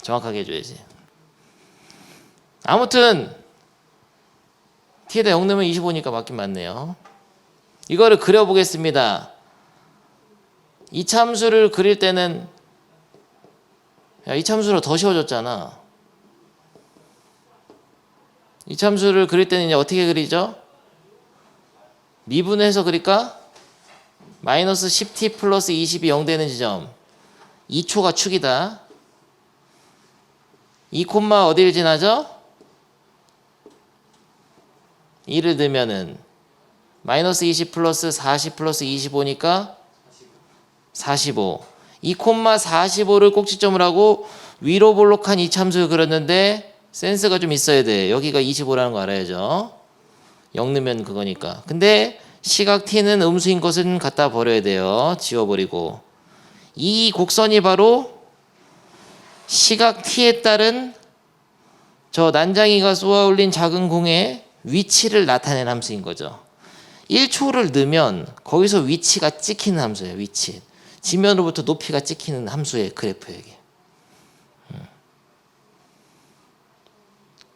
정확하게 해줘야지. 아무튼 t에다 0 넣으면 25니까 맞긴 맞네요. 이거를 그려보겠습니다. 이 참수를 그릴 때는 이 참수로 더 쉬워졌잖아. 이 참수를 그릴 때는 이제 어떻게 그리죠? 미분해서 그릴까? 마이너스 10t 플러스 20이 0 되는 지점 2초가 축이다. 2 콤마 어디를 지나죠? 2를 넣으면은 마이너스 20 플러스 40 플러스 25니까 45. 2 콤마 45를 꼭지점을 하고 위로 볼록한 이 참수를 그렸는데 센스가 좀 있어야 돼. 여기가 25라는 거 알아야죠. 0 넣으면 그거니까. 근데 시각 t는 음수인 것은 갖다 버려야 돼요. 지워버리고. 이 곡선이 바로 시각 t에 따른 저 난장이가 쏘아 올린 작은 공의 위치를 나타낸 함수인 거죠. 1초를 넣으면 거기서 위치가 찍히는 함수예요. 위치. 지면으로부터 높이가 찍히는 함수의 그래프예요. 이게.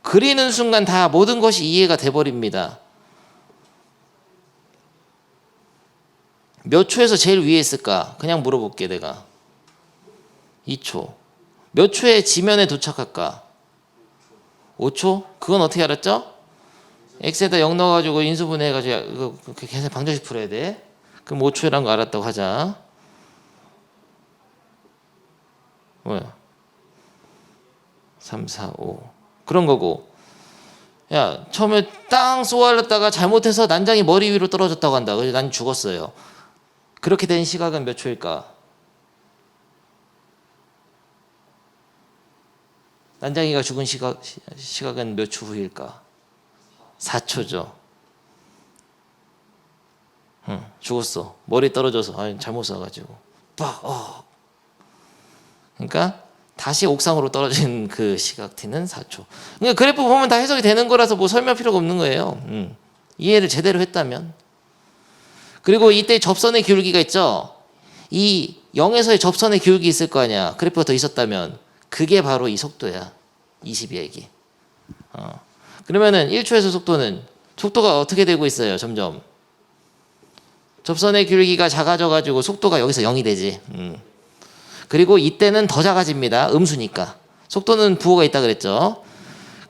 그리는 순간 다 모든 것이 이해가 돼버립니다. 몇 초에서 제일 위에 있을까? 그냥 물어볼게 내가. 2초. 몇 초에 지면에 도착할까? 5초? 그건 어떻게 알았죠? x에다 0 넣어가지고 인수분해해가지고 이거 계산 방정식 풀어야 돼. 그럼 5초라는 거 알았다고 하자. 뭐야? 3, 4, 5 그런 거고. 야, 처음에 땅 쏘아렸다가 잘못해서 난장이 머리 위로 떨어졌다고 한다. 그래서 난 죽었어요. 그렇게 된 시각은 몇 초일까? 난장이가 죽은 시각은 몇 초 후일까? 4초죠. 죽었어. 머리 떨어져서 잘못 쏴가지고 빡. 그러니까 다시 옥상으로 떨어진 그 시각 t는 4초. 그러니까 그래프 보면 다 해석이 되는 거라서 뭐 설명할 필요가 없는 거예요. 이해를 제대로 했다면. 그리고 이때 접선의 기울기가 있죠. 이 0에서의 접선의 기울기 있을 거 아니야. 그래프가 더 있었다면 그게 바로 이 속도야. 22얘기. 그러면은 1초에서 속도가 어떻게 되고 있어요? 점점 접선의 기울기가 작아져 가지고 속도가 여기서 0이 되지. 그리고 이때는 더 작아집니다. 음수니까. 속도는 부호가 있다 그랬죠.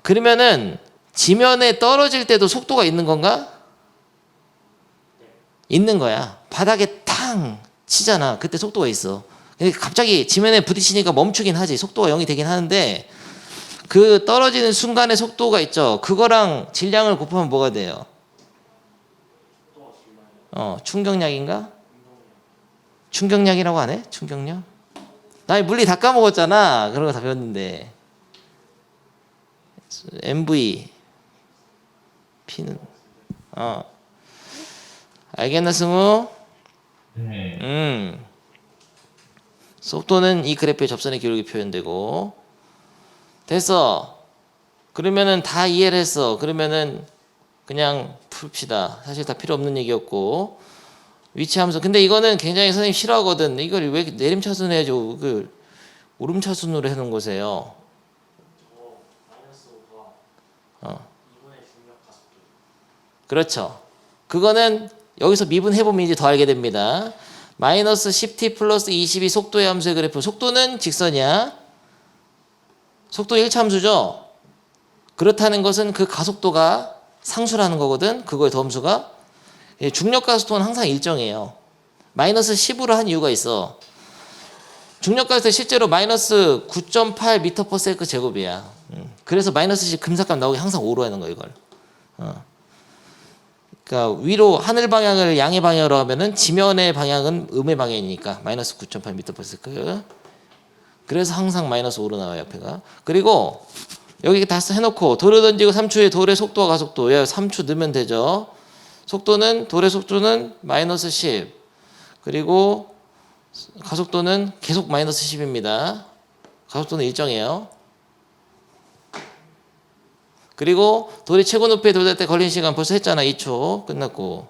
그러면은 지면에 떨어질 때도 속도가 있는 건가? 있는 거야. 바닥에 탕 치잖아. 그때 속도가 있어. 갑자기 지면에 부딪히니까 멈추긴 하지. 속도가 0이 되긴 하는데 그 떨어지는 순간의 속도가 있죠. 그거랑 질량을 곱하면 뭐가 돼요? 충격량인가? 충격량이라고 하네? 충격량? 나 물리 다 까먹었잖아. 그런 거 다 배웠는데. MV P는 알겠나 승우? 네. 속도는 이 그래프의 접선의 기울기 표현되고. 됐어. 그러면은 다 이해를 했어. 그러면은 그냥 풉시다. 사실 다 필요 없는 얘기였고. 위치함수. 근데 이거는 굉장히 선생님 싫어하거든. 이걸 왜 내림차순 해야죠. 그 오름차순으로 해놓은 거세요. 마이너스 5가 어. 2분의 중력 가속도. 그렇죠. 그거는 여기서 미분해보면 이제 더 알게 됩니다. 마이너스 10t 플러스 22 속도의 함수의 그래프. 속도는 직선이야. 속도 1차 함수죠. 그렇다는 것은 그 가속도가 상수라는 거거든. 그거의 더함수가. 중력 가속도는 항상 일정해요. 마이너스 10으로 한 이유가 있어. 중력 가속도 실제로 마이너스 9.8 m/s 제곱이야. 그래서 마이너스 10 금삭감 나오게 항상 5로 하는 거야 이걸. 그러니까 위로 하늘 방향을 양의 방향으로 하면은 지면의 방향은 음의 방향이니까 마이너스 9.8 m/s. 그래서 항상 마이너스 5로 나와요 옆에가. 그리고 여기 다 해놓고 돌을 던지고 3초의 돌의 속도와 가속도. 3초 넣으면 되죠. 속도는 돌의 속도는 마이너스 10. 그리고 가속도는 계속 마이너스 10입니다. 가속도는 일정해요. 그리고 돌이 최고 높이에 도달할 때 걸린 시간 벌써 했잖아. 2초 끝났고.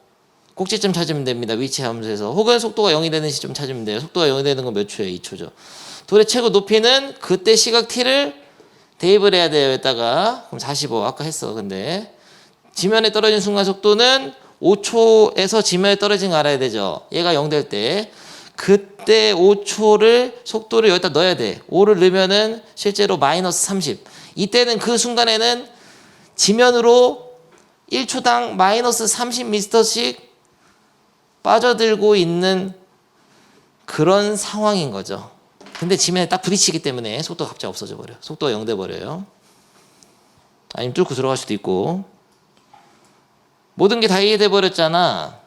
꼭지점 찾으면 됩니다. 위치 함수에서. 혹은 속도가 0이 되는 시점 찾으면 돼요. 속도가 0이 되는 건 몇 초예요? 2초죠. 돌의 최고 높이는 그때 시각 t를 대입을 해야 돼요. 여기다가. 그럼 45. 아까 했어. 근데 지면에 떨어진 순간 속도는 5초에서 지면에 떨어진 거 알아야 되죠. 얘가 0 될 때. 그때 5초를 속도를 여기다 넣어야 돼. 5를 넣으면은 실제로 마이너스 30. 이때는 그 순간에는 지면으로 1초당 마이너스 30m씩 빠져들고 있는 그런 상황인 거죠. 근데 지면에 딱 부딪히기 때문에 속도가 갑자기 없어져 버려요. 속도가 0 돼 버려요. 아니면 뚫고 들어갈 수도 있고. 모든 게 다 이해돼 버렸잖아.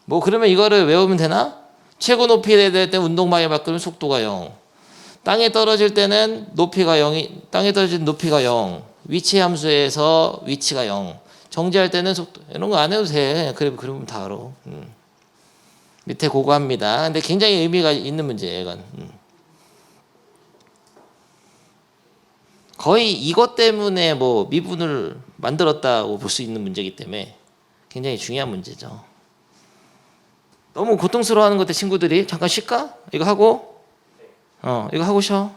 뭐 그러면 이거를 외우면 되나? 최고 높이에 될 때 운동방해 바꾸면 속도가 0. 땅에 떨어질 때는 높이가 0이 땅에 떨어진 높이가 0. 위치 함수에서 위치가 0. 정지할 때는 속도. 이런 거 안 해도 돼. 그러면 다 알아. 밑에 그거 합니다. 근데 굉장히 의미가 있는 문제예요, 이건. 거의 이것 때문에 뭐 미분을 만들었다고 볼 수 있는 문제이기 때문에 굉장히 중요한 문제죠. 너무 고통스러워하는 것 같아 친구들이. 잠깐 쉴까? 이거 하고 이거 하고 쉬어.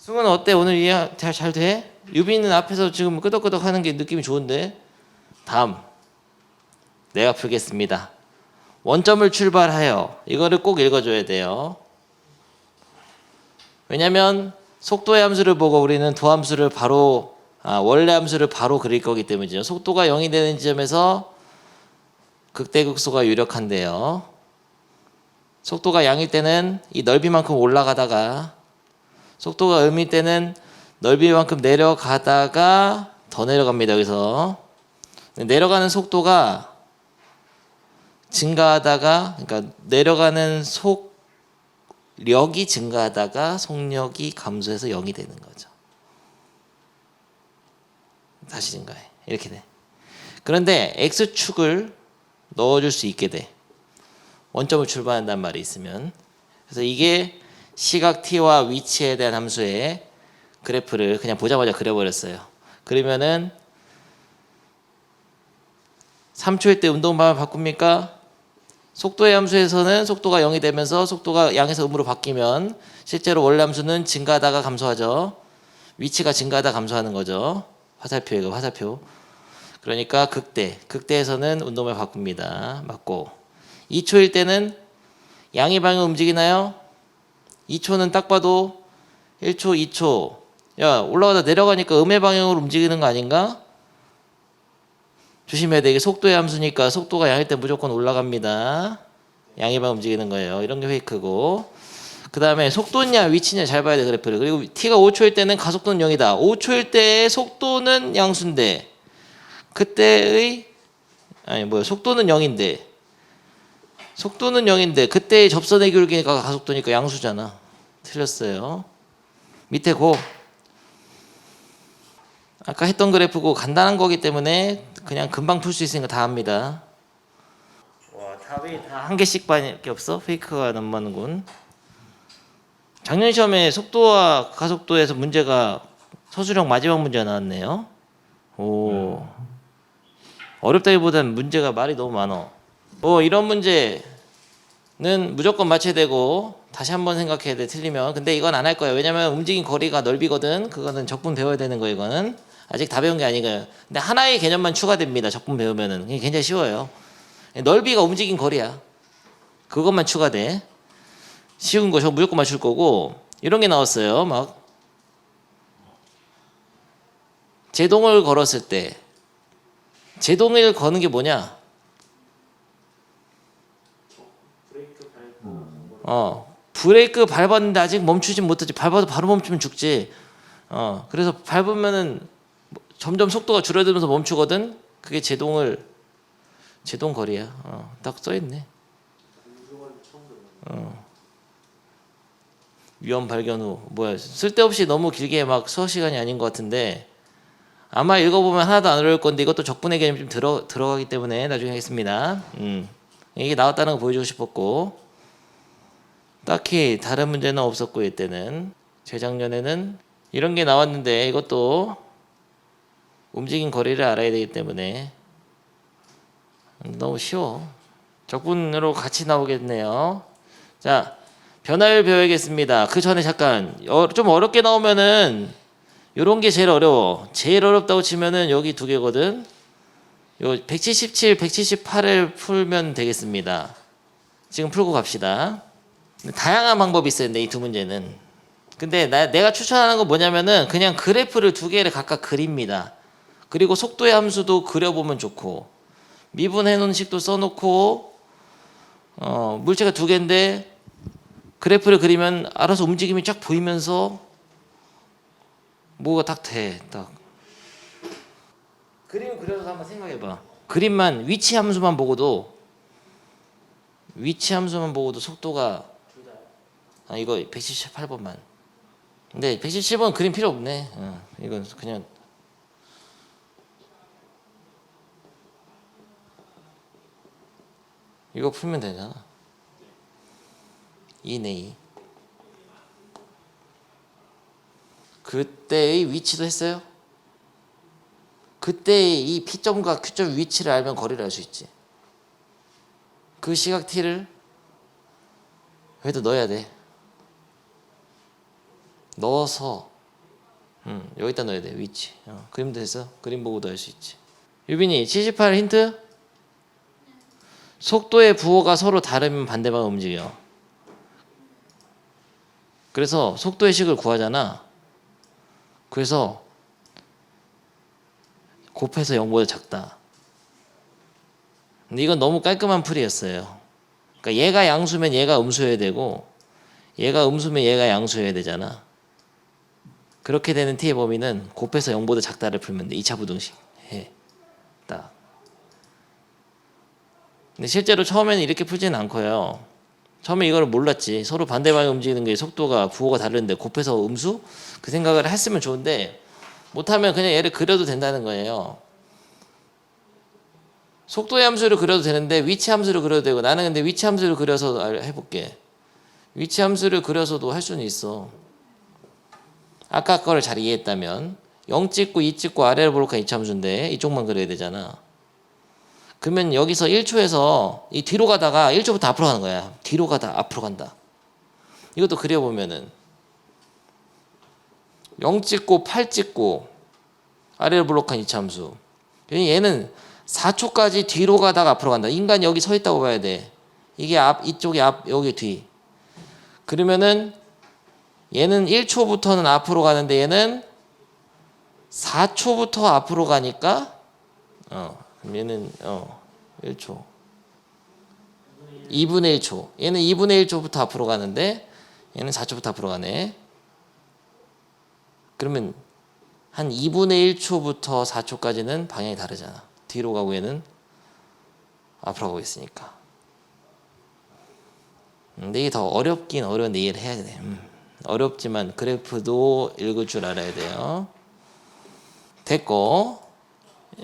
승우는 어때? 오늘 이해 잘 돼? 유빈은 앞에서 지금 끄덕끄덕 하는 게 느낌이 좋은데. 다음 내가 풀겠습니다. 원점을 출발하여. 이거를 꼭 읽어줘야 돼요. 왜냐면 속도의 함수를 보고 우리는 도함수를 바로 원래 함수를 바로 그릴 거기 때문이죠. 속도가 0이 되는 지점에서 극대극소가 유력한데요. 속도가 양일 때는 이 넓이만큼 올라가다가 속도가 음일 때는 넓이만큼 내려가다가 더 내려갑니다. 여기서 내려가는 속도가 증가하다가, 그러니까 내려가는 속력이 증가하다가 속력이 감소해서 0이 되는 거죠. 다시 증가해. 이렇게 돼. 그런데 x축을 넣어줄 수 있게 돼. 원점을 출발한다는 말이 있으면. 그래서 이게 시각 t와 위치에 대한 함수의 그래프를 그냥 보자마자 그려버렸어요. 그러면은 3초일 때 운동 방향을 바꿉니까? 속도의 함수에서는 속도가 0이 되면서 속도가 양에서 음으로 바뀌면 실제로 원래 함수는 증가하다가 감소하죠. 위치가 증가하다 감소하는 거죠. 화살표예요. 화살표. 그러니까 극대에서는 운동을 바꿉니다. 맞고 2초일 때는 양의 방향 움직이나요? 2초는 딱 봐도 1초, 2초. 야, 올라가다 내려가니까 음의 방향으로 움직이는 거 아닌가? 조심해야 돼. 이게 속도의 함수니까 속도가 양일 때 무조건 올라갑니다. 양의 방향 움직이는 거예요. 이런 게 페이크고. 그 다음에 속도냐 위치냐 잘 봐야 돼 그래프를. 그리고 t가 5초일 때는 가속도는 0이다. 5초일 때의 속도는 양수인데 그때의 속도는 0인데 그때의 접선의 기울기가 가속도니까 양수잖아. 틀렸어요. 밑에 고 아까 했던 그래프고 간단한 거기 때문에 그냥 금방 풀 수 있으니까 다 합니다. 와, 답이 다 한 개씩밖에 없어? 페이크가 너무 많은군. 작년 시험에 속도와 가속도에서 문제가 서술형 마지막 문제가 나왔네요. 오, 어렵다기보다는 문제가 말이 너무 많어. 이런 문제는 무조건 맞춰야 되고 다시 한번 생각해야 돼. 틀리면. 근데 이건 안 할 거예요. 왜냐면 움직인 거리가 넓이거든. 그거는 적분 배워야 되는 거. 이거는 아직 다 배운 게 아니고요. 근데 하나의 개념만 추가됩니다. 적분 배우면은 굉장히 쉬워요. 넓이가 움직인 거리야. 그것만 추가돼. 쉬운 거 저 무조건 맞출 거고. 이런 게 나왔어요. 막 제동을 걸었을 때 제동을 거는 게 뭐냐? 브레이크 밟았는데 아직 멈추지 못하지. 밟아도 바로 멈추면 죽지. 그래서 밟으면은 점점 속도가 줄어들면서 멈추거든. 그게 제동 거리야. 딱 써있네. 위험 발견 후 쓸데없이 너무 길게 막 수업 시간이 아닌 것 같은데 아마 읽어보면 하나도 안 어려울 건데 이것도 적분의 개념이 좀 들어가기 때문에 나중에 하겠습니다. 이게 나왔다는 거 보여주고 싶었고 딱히 다른 문제는 없었고 이때는 재작년에는 이런 게 나왔는데 이것도 움직인 거리를 알아야 되기 때문에 너무 쉬워. 적분으로 같이 나오겠네요. 자, 변화를 배워야겠습니다. 그 전에 잠깐 좀 어렵게 나오면은 요런 게 제일 어려워. 제일 어렵다고 치면은 여기 두 개거든. 요 177, 178을 풀면 되겠습니다. 지금 풀고 갑시다. 다양한 방법이 있어요. 근데 이 두 문제는. 근데 내가 추천하는 건 뭐냐면은 그냥 그래프를 두 개를 각각 그립니다. 그리고 속도의 함수도 그려보면 좋고 미분해 놓은 식도 써놓고 물체가 두 개인데 그래프를 그리면 알아서 움직임이 쫙 보이면서 뭐가 딱 돼. 딱. 그림 그려서 한번 생각해봐. 그림만 위치 함수만 보고도 속도가 이거 178번만. 근데 177번 그림 필요 없네. 이건 그냥 이거 풀면 되잖아. 2네 2. 그때의 위치도 했어요. 그때의 이 P점과 Q점 위치를 알면 거리를 알 수 있지. 그 시각 T를 여기다 넣어야 돼. 넣어서 여기다 넣어야 돼. 위치. 그림 됐어. 그림 보고도 할 수 있지. 유빈이 78 힌트? 속도의 부호가 서로 다르면 반대방을 움직여. 그래서 속도의 식을 구하잖아. 그래서 곱해서 0보다 작다. 근데 이건 너무 깔끔한 풀이였어요. 그러니까 얘가 양수면 얘가 음수여야 되고 얘가 음수면 얘가 양수여야 되잖아. 그렇게 되는 t의 범위는 곱해서 0보다 작다를 풀면 돼. 2차 부등식 해. 딱. 근데 실제로 처음에는 이렇게 풀지는 않고요. 처음에 이거를 몰랐지. 서로 반대방에 움직이는 게 속도가 부호가 다른데 곱해서 음수? 그 생각을 했으면 좋은데 못하면 그냥 얘를 그려도 된다는 거예요. 속도의 함수를 그려도 되는데 위치 함수를 그려도 되고 나는 근데 위치 함수를 그려서 해볼게. 위치 함수를 그려서도 할 수는 있어. 아까 거를 잘 이해했다면 0 찍고 2 찍고 아래로 볼록한 이차 함수인데 이쪽만 그려야 되잖아. 그러면 여기서 1초에서 이 뒤로 가다가 1초부터 앞으로 가는 거야. 뒤로 가다 앞으로 간다. 이것도 그려보면은 0 찍고 8 찍고 아래로 볼록한 이차 함수. 얘는 4초까지 뒤로 가다가 앞으로 간다. 인간 여기 서 있다고 봐야 돼. 이게 앞, 이쪽이 앞, 여기 뒤. 그러면은 얘는 1초부터는 앞으로 가는데 얘는 4초부터 앞으로 가니까 그럼 얘는 1초 2분의 1초 얘는 2분의 1초부터 앞으로 가는데 얘는 4초부터 앞으로 가네. 그러면 한 2분의 1초부터 4초까지는 방향이 다르잖아. 뒤로 가고 얘는 앞으로 가고 있으니까. 근데 이게 더 어렵긴 어려운데 이해를 해야 돼. 어렵지만 그래프도 읽을 줄 알아야 돼요. 됐고,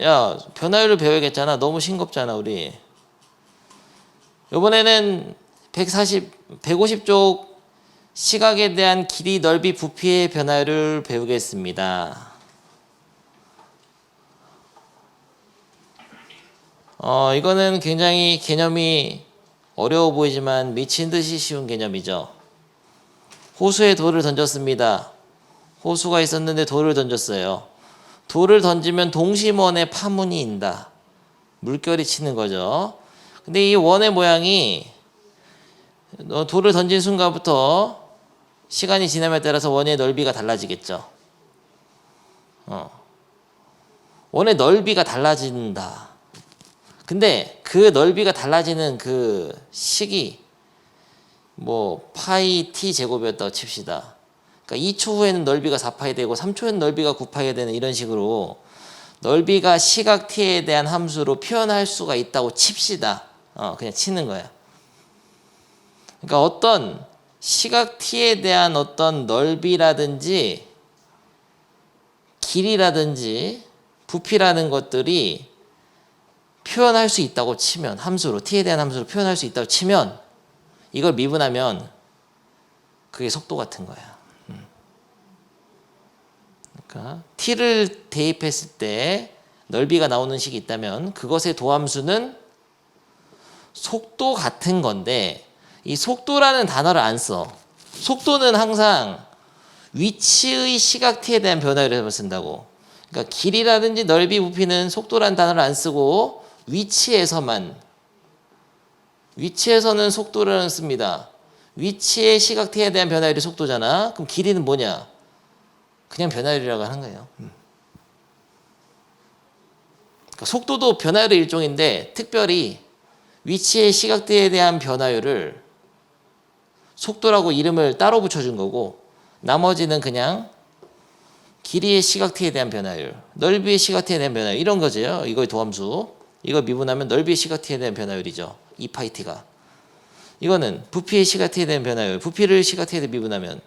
야 변화율을 배워야겠잖아. 너무 싱겁잖아 우리. 이번에는 150쪽 시각에 대한 길이, 넓이, 부피의 변화율을 배우겠습니다. 이거는 굉장히 개념이 어려워 보이지만 미친 듯이 쉬운 개념이죠. 호수에 돌을 던졌습니다. 호수가 있었는데 돌을 던졌어요. 돌을 던지면 동심원에 파문이 인다. 물결이 치는 거죠. 근데 이 원의 모양이 돌을 던진 순간부터 시간이 지남에 따라서 원의 넓이가 달라지겠죠. 원의 넓이가 달라진다. 근데 그 넓이가 달라지는 그 식이 뭐 파이 t 제곱이었다고 칩시다. 그러니까 2초 후에는 넓이가 4파이 되고 3초에는 넓이가 9파이가 되는 이런 식으로 넓이가 시각 t에 대한 함수로 표현할 수가 있다고 칩시다. 그냥 치는 거야. 그러니까 어떤 시각 t에 대한 어떤 넓이라든지 길이라든지 부피라는 것들이 표현할 수 있다고 치면 함수로 t에 대한 함수로 표현할 수 있다고 치면 이걸 미분하면 그게 속도 같은 거야. 그러니까 t를 대입했을 때 넓이가 나오는 식이 있다면 그것의 도함수는 속도 같은 건데 이 속도라는 단어를 안 써. 속도는 항상 위치의 시각 t에 대한 변화율을 쓴다고. 그러니까 길이라든지 넓이, 부피는 속도라는 단어를 안 쓰고 위치에서는 속도를 씁니다. 위치의 시각 t에 대한 변화율이 속도잖아. 그럼 길이는 뭐냐? 그냥 변화율이라고 하는 거예요. 그러니까 속도도 변화율의 일종인데 특별히 위치의 시각 t에 대한 변화율을 속도라고 이름을 따로 붙여준 거고 나머지는 그냥 길이의 시각 t에 대한 변화율, 넓이의 시각 t에 대한 변화율 이런 거죠. 이거의 도함수. 이거 미분하면 넓이의 시각 t에 대한 변화율이죠. 2파이 t가. 이거는 부피의 시각 t에 대한 변화율, 부피를 시각 t에 대해 미분하면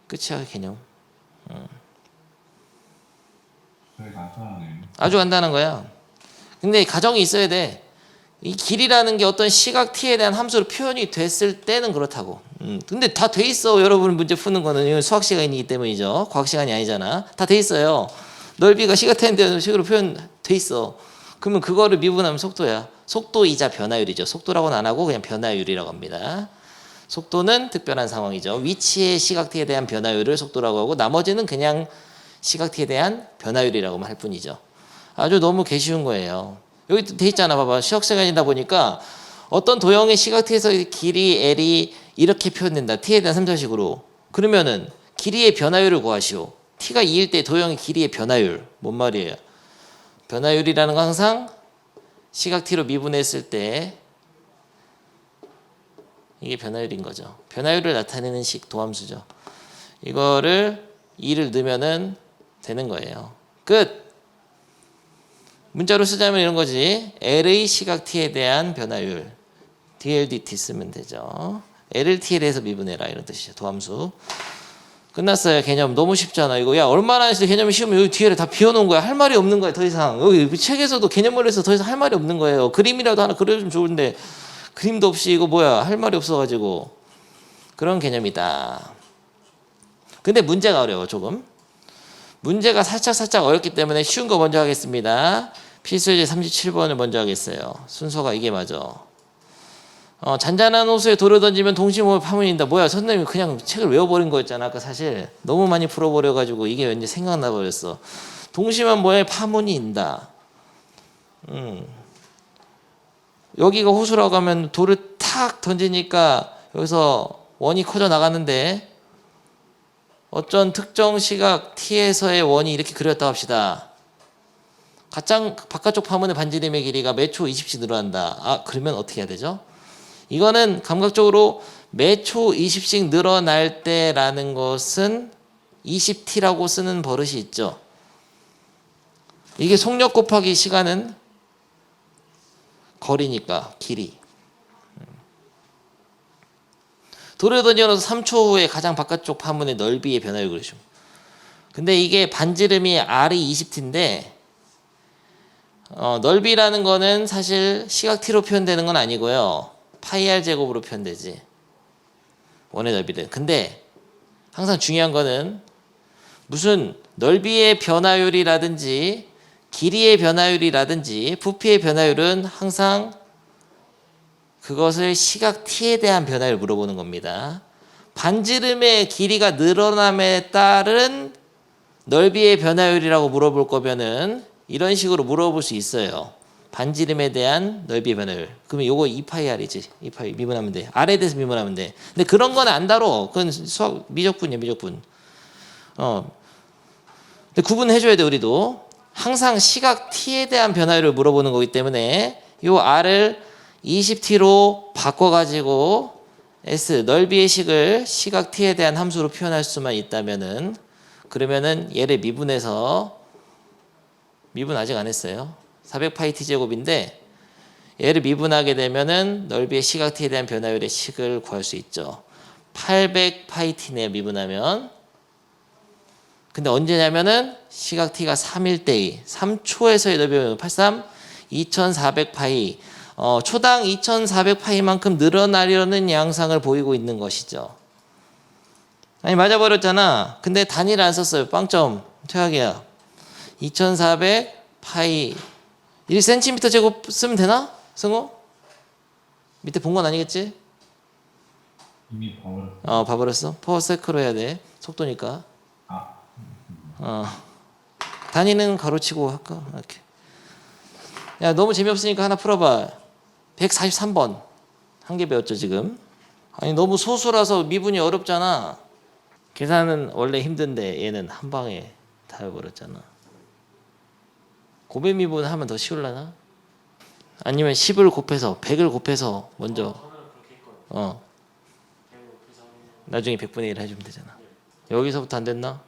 끝이야 개념. 되게 간단하네요. 아주 간단한 거야. 근데 가정이 있어야 돼. 이 길이라는 게 어떤 시각 t에 대한 함수로 표현이 됐을 때는 그렇다고. 근데 다 돼 있어. 여러분 문제 푸는 거는 이건 수학 시간이기 때문이죠. 과학 시간이 아니잖아. 다 돼 있어요. 넓이가 시각 t에 대한 식으로 표현돼 있어. 그러면 그거를 미분하면 속도야. 속도이자 변화율이죠. 속도라고는 안 하고 그냥 변화율이라고 합니다. 속도는 특별한 상황이죠. 위치의 시각티에 대한 변화율을 속도라고 하고 나머지는 그냥 시각티에 대한 변화율이라고만 할 뿐이죠. 아주 너무 개쉬운 거예요. 여기 돼 있잖아. 봐봐. 시각 시간이다 보니까 어떤 도형의 시각티에서 길이 L이 이렇게 표현된다. T에 대한 3, 4식으로. 그러면은 길이의 변화율을 구하시오. T가 2일 때 도형의 길이의 변화율. 뭔 말이에요? 변화율이라는 건 항상 시각티로 미분했을 때 이게 변화율인 거죠. 변화율을 나타내는 식 도함수죠. 이거를 2를 넣으면은 되는 거예요. 끝. 문자로 쓰자면 이런 거지. L의 시각 t에 대한 변화율 dLdt 쓰면 되죠. L을 t에 대해서 미분해라 이런 뜻이죠. 도함수. 끝났어요. 개념 너무 쉽잖아. 이거 야 얼마나 해서 개념이 쉬우면 여기 뒤에를 다 비워놓은 거야. 할 말이 없는 거야. 더 이상 여기 책에서도 개념물에서 더 이상 할 말이 없는 거예요. 그림이라도 하나 그려주면 좋은데 그림도 없이 이거 뭐야 할 말이 없어가지고 그런 개념이다. 근데 문제가 어려워 조금. 문제가 살짝 어렵기 때문에 쉬운 거 먼저 하겠습니다. 필수제 37번을 먼저 하겠어요. 순서가 이게 맞아. 잔잔한 호수에 돌을 던지면 동시 몸을 파문인다. 뭐야 선생님이 그냥 책을 외워버린 거였잖아. 아까 사실 너무 많이 풀어버려가지고 이게 왠지 생각나 버렸어. 동시만 뭐에 파문이 인다. 여기가 호수라고 하면 돌을 탁 던지니까 여기서 원이 커져 나가는데 어쩐 특정 시각 t에서의 원이 이렇게 그렸다 합시다. 가장 바깥쪽 파문의 반지름의 길이가 매초 20씩 늘어난다. 아 그러면 어떻게 해야 되죠? 이거는 감각적으로 매초 20씩 늘어날 때라는 것은 20t라고 쓰는 버릇이 있죠. 이게 속력 곱하기 시간은 거리니까 길이. 돌을 던져서 3초 후에 가장 바깥쪽 파문의 넓이의 변화를 그리죠. 근데 이게 반지름이 R이 20t인데 넓이라는 거는 사실 시각 t로 표현되는 건 아니고요. 파이 R 제곱으로 표현되지. 원의 넓이를. 근데 항상 중요한 거는 무슨 넓이의 변화율이라든지 길이의 변화율이라든지 부피의 변화율은 항상 그것을 시각 t에 대한 변화를 물어보는 겁니다. 반지름의 길이가 늘어남에 따른 넓이의 변화율이라고 물어볼 거면은 이런 식으로 물어볼 수 있어요. 반지름에 대한 넓이의 변화율. 그러면 요거 2파이 R이지. 2파이 미분하면 돼. R에 대해서 미분하면 돼. 근데 그런 건 안 다뤄. 그건 수학 미적분이야, 미적분. 근데 구분해줘야 돼, 우리도. 항상 시각 t에 대한 변화율을 물어보는 거기 때문에 요 R을 20t로 바꿔가지고 S 넓이의 식을 시각 t에 대한 함수로 표현할 수만 있다면은 그러면은 얘를 미분해서 미분 아직 안 했어요. 400파이 t 제곱인데 얘를 미분하게 되면은 넓이의 시각 t에 대한 변화율의 식을 구할 수 있죠. 800파이 t네요 미분하면. 근데 언제냐면은 시각 t가 3일 때의 3초에서의 넓이면 83 2400파이 초당 2400파이만큼 늘어나려는 양상을 보이고 있는 것이죠. 아니 맞아버렸잖아. 근데 단위를 안 썼어요. 빵점 퇴학이야. 2400파이 1cm 제곱 쓰면 되나? 승우? 밑에 본 건 아니겠지? 이미 봐버렸어. 봐버렸어? 퍼세크로 해야 돼. 속도니까. 아, 단위는 가로치고 할까? 이렇게. 야 너무 재미없으니까 하나 풀어봐. 143번 한 개 배웠죠 지금. 아니 너무 소수라서 미분이 어렵잖아. 계산은 원래 힘든데 얘는 한 방에 다 해버렸잖아. 고배 미분 하면 더 쉬울라나? 아니면 10을 곱해서 100을 곱해서 먼저 저는 그렇게 했거든요. 그래서 나중에 100분의 1 해주면 되잖아. 여기서부터 안 됐나?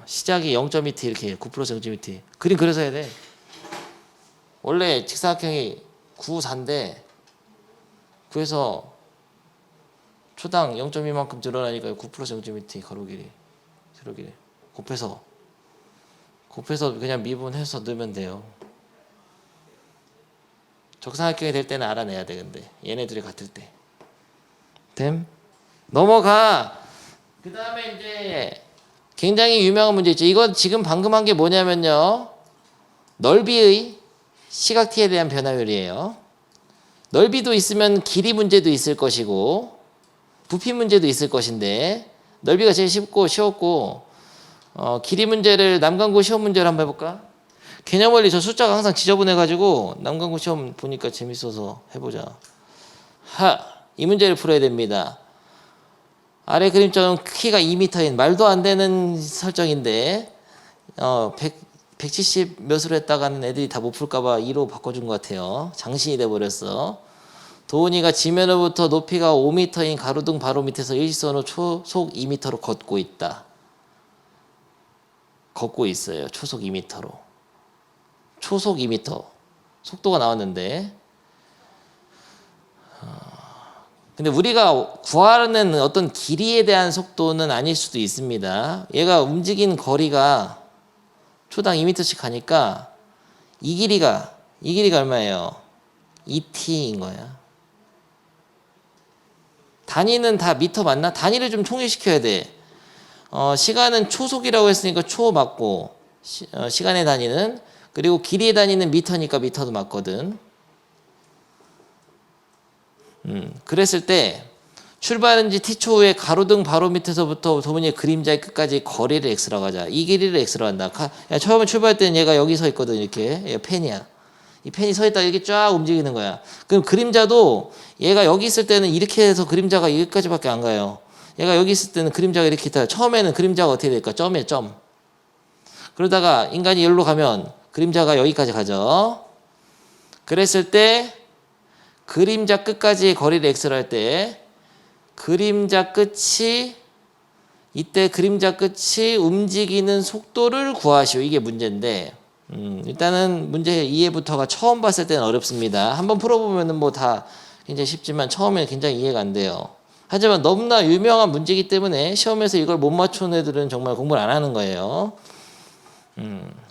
시작이 0.2t 이렇게 9 플러스 0.2t 그림 그려서 해야 돼. 원래 직사각형이 9, 4인데 9에서 초당 0.2만큼 늘어나니까 9 플러스 0.2t 가로 길이 세로 길이 곱해서 그냥 미분해서 넣으면 돼요. 적상각형이 될 때는 알아내야 돼. 근데 얘네들이 같을 때 됨? 넘어가. 그 다음에 이제 굉장히 유명한 문제 있죠. 이건 지금 방금 한 게 뭐냐면요 넓이의 시각 t에 대한 변화율이에요. 넓이도 있으면 길이 문제도 있을 것이고 부피 문제도 있을 것인데 넓이가 제일 쉬웠고 길이 문제를 남강구 시험 문제를 한번 해볼까? 개념 원리 저 숫자가 항상 지저분해가지고 남강구 시험 보니까 재밌어서 해보자. 이 문제를 풀어야 됩니다. 아래 그림처럼 키가 2m인 말도 안 되는 설정인데 170 몇으로 했다가는 애들이 다 못 풀까봐 2로 바꿔준 것 같아요. 장신이 돼버렸어. 도훈이가 지면으로부터 높이가 5m인 가로등 바로 밑에서 일시선으로 초속 2m로 걷고 있다. 걷고 있어요. 초속 2m로. 초속 2m. 속도가 나왔는데 근데 우리가 구하는 어떤 길이에 대한 속도는 아닐 수도 있습니다. 얘가 움직이는 거리가 초당 2m씩 가니까 이 길이가 얼마예요? 2t인 거야. 단위는 다 미터 맞나? 단위를 좀 통일시켜야 돼. 시간은 초속이라고 했으니까 초 맞고 시간의 단위는 그리고 길이의 단위는 미터니까 미터도 맞거든. 그랬을 때 출발한지 t초에 가로등 바로 밑에서부터 도문이의 그림자의 끝까지 거리를 x라고 하자. 이 길이를 x로 한다. 처음에 출발할 때는 얘가 여기 서 있거든. 이렇게 얘가 펜이야. 이 펜이 서 있다가 이렇게 쫙 움직이는 거야. 그럼 그림자도 얘가 여기 있을 때는 이렇게 해서 그림자가 여기까지밖에 안 가요. 얘가 여기 있을 때는 그림자가 이렇게 있다. 처음에는 그림자가 어떻게 될까? 점이에요. 점. 그러다가 인간이 여기로 가면 그림자가 여기까지 가죠. 그랬을 때 그림자 끝까지의 거리를 x로 할 때 그림자 끝이 이때 그림자 끝이 움직이는 속도를 구하시오. 이게 문제인데 일단은 문제 이해부터가 처음 봤을 때는 어렵습니다. 한번 풀어보면은 뭐 다 굉장히 쉽지만 처음에는 굉장히 이해가 안 돼요. 하지만 너무나 유명한 문제이기 때문에 시험에서 이걸 못 맞추는 애들은 정말 공부를 안 하는 거예요.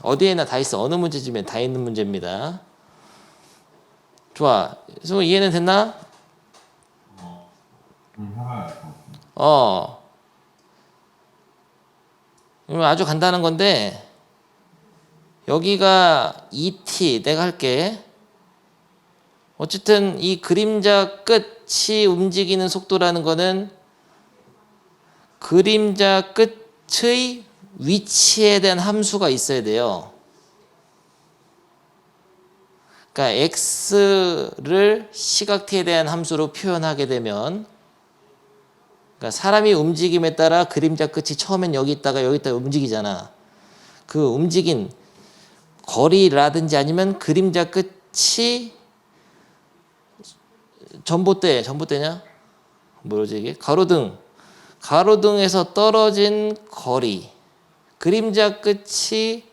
어디에나 다 있어. 어느 문제지면 다 있는 문제입니다. 좋아. 그래서 이해는 됐나? 그러면 아주 간단한 건데 여기가 2t 내가 할게. 어쨌든 이 그림자 끝이 움직이는 속도라는 거는 그림자 끝의 위치에 대한 함수가 있어야 돼요. 그러니까 x를 시각 t에 대한 함수로 표현하게 되면 그러니까 사람이 움직임에 따라 그림자 끝이 처음엔 여기 있다가 여기 있다가 움직이잖아. 그 움직인 거리라든지 아니면 그림자 끝이 전봇대냐? 뭐지 이게? 가로등에서 떨어진 거리. 그림자 끝이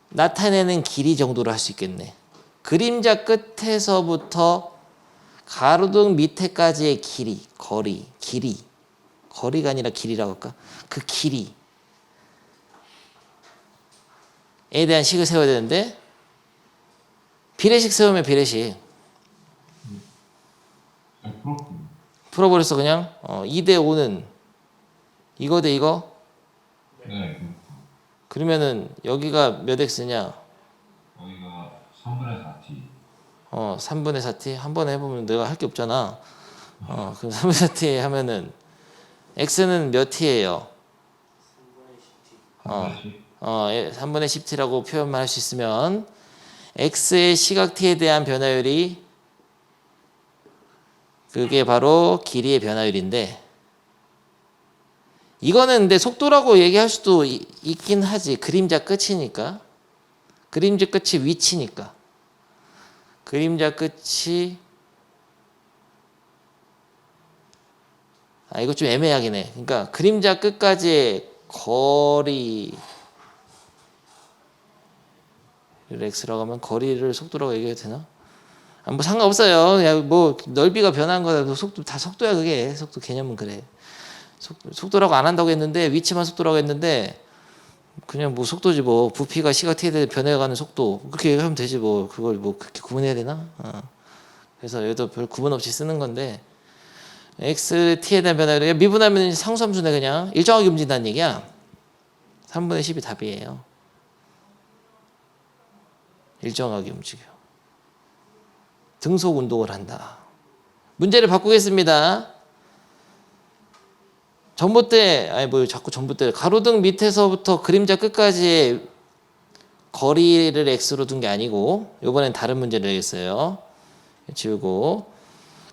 나타내는 길이 정도로 할 수 있겠네. 그림자 끝에서부터 가로등 밑에까지의 길이, 거리가 아니라 길이라고 할까? 그 길이에 대한 식을 세워야 되는데 비례식 세우면 비례식 풀어버렸어 그냥. 2대 5는 이거 대 이거? 네. 그러면은 여기가 몇 x냐? 여기가 3분의 4t. 3분의 4t 한 번 해보면 내가 할 게 없잖아. 그럼 3분의 4t 하면은 x는 몇 t예요? 3분의 10t라고 표현만 할 수 있으면 x의 시각 t에 대한 변화율이 그게 바로 길이의 변화율인데 이거는 근데 속도라고 얘기할 수도 있긴 하지. 그림자 끝이니까. 그림자 끝이 위치니까. 그림자 끝이 이거 좀 애매하긴 해. 그러니까 그림자 끝까지의 거리를 x라고 하면 거리를 속도라고 얘기해도 되나? 뭐 상관없어요. 야, 뭐 넓이가 변한 거라도 속도 다 속도야 그게. 속도 개념은 그래. 속도라고 안 한다고 했는데 위치만 속도라고 했는데 그냥 뭐 속도지 뭐. 부피가 시각 t에 대해 변해가는 속도 그렇게 하면 되지 뭐. 그걸 뭐 그렇게 구분해야 되나? 그래서 여기도 별 구분 없이 쓰는 건데 x t에 대한 변화를 미분하면 상수함수네. 그냥 일정하게 움직인다는 얘기야. 3분의 10이 답이에요. 일정하게 움직여. 등속 운동을 한다. 문제를 바꾸겠습니다. 전봇대 아니 뭐 자꾸 전봇대 가로등 밑에서부터 그림자 끝까지의 거리를 x로 둔 게 아니고 이번엔 다른 문제를 내겠어요. 지우고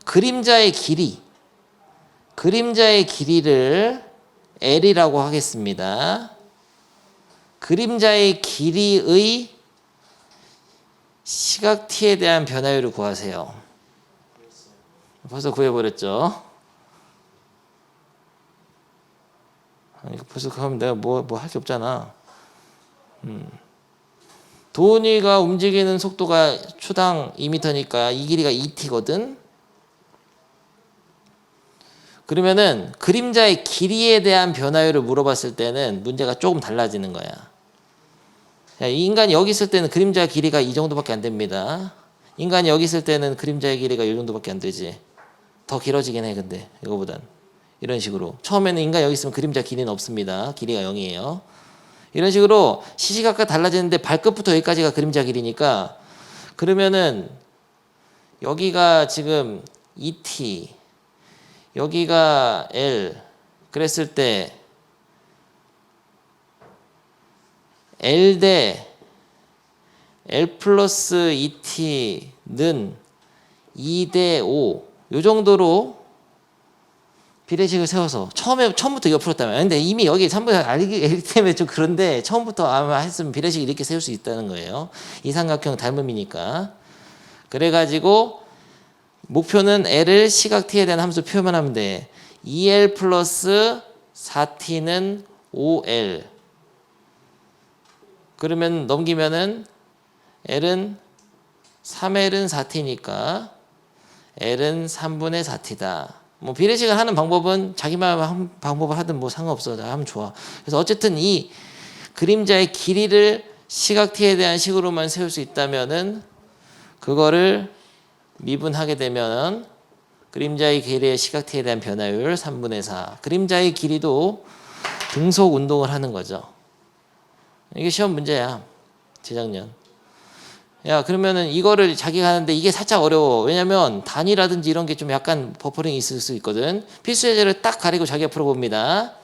그림자의 길이를 L이라고 하겠습니다. 그림자의 길이의 시각 t에 대한 변화율을 구하세요. 벌써 구해버렸죠. 아니, 벌써 그러면 내가 뭐 할 게 없잖아. 도훈이가 움직이는 속도가 초당 2m니까 이 길이가 2t거든. 그러면은 그림자의 길이에 대한 변화율을 물어봤을 때는 문제가 조금 달라지는 거야. 야, 이 인간이 여기 있을 때는 그림자 길이가 이 정도밖에 안 됩니다. 인간이 여기 있을 때는 그림자의 길이가 이 정도밖에 안 되지. 더 길어지긴 해 근데 이거보단. 이런 식으로 처음에는 인간 여기 있으면 그림자 길이는 없습니다. 길이가 0이에요. 이런 식으로 시시각각 달라지는데 발끝부터 여기까지가 그림자 길이니까 그러면은 여기가 지금 2t 여기가 L 그랬을 때 L 대 L 플러스 2t는 2 대 5 요 정도로 비례식을 세워서 처음부터 옆으로 했다면 근데 이미 여기 3분의 알기 때문에 좀 그런데 처음부터 아마 했으면 비례식을 이렇게 세울 수 있다는 거예요. 이 삼각형 닮음이니까. 그래가지고 목표는 L을 시각 t에 대한 함수 표현만 하면 돼. 2L 플러스 4T는 5L. 그러면 넘기면은 L은 3L은 4T니까 L은 3분의 4T다. 뭐 비례식을 하는 방법은 자기만 방법을 하든 뭐 상관없어. 하면 좋아. 그래서 어쨌든 이 그림자의 길이를 시각 t에 대한 식으로만 세울 수 있다면은 그거를 미분하게 되면 그림자의 길이의 시각 t에 대한 변화율 3분의 4. 그림자의 길이도 등속 운동을 하는 거죠. 이게 시험 문제야. 재작년. 야 그러면은 이거를 자기가 하는데 이게 살짝 어려워. 왜냐면 단위라든지 이런 게 좀 약간 버퍼링이 있을 수 있거든. 필수 예제를 딱 가리고 자기가 풀어봅니다.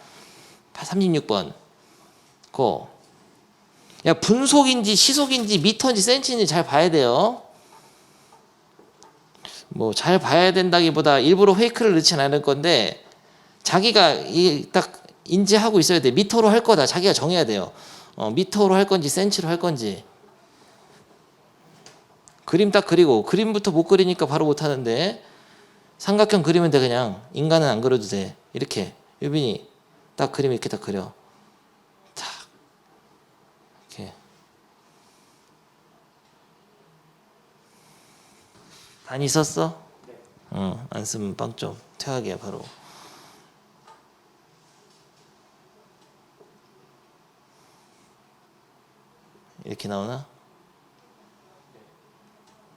36번 고. 야 분속인지 시속인지 미터인지 센치인지 잘 봐야 돼요. 뭐 잘 봐야 된다기보다 일부러 페이크를 넣진 않을 건데 자기가 딱 인지하고 있어야 돼. 미터로 할 거다. 자기가 정해야 돼요. 미터로 할 건지 센치로 할 건지. 그림 딱 그리고 그림부터 못 그리니까 바로 못 하는데 삼각형 그리면 돼. 그냥 인간은 안 그려도 돼. 이렇게 유빈이 딱 그림 이렇게 딱 그려. 탁 이렇게 단위 썼어? 네. 안 쓰면 빵점 퇴학이야 바로. 이렇게 나오나?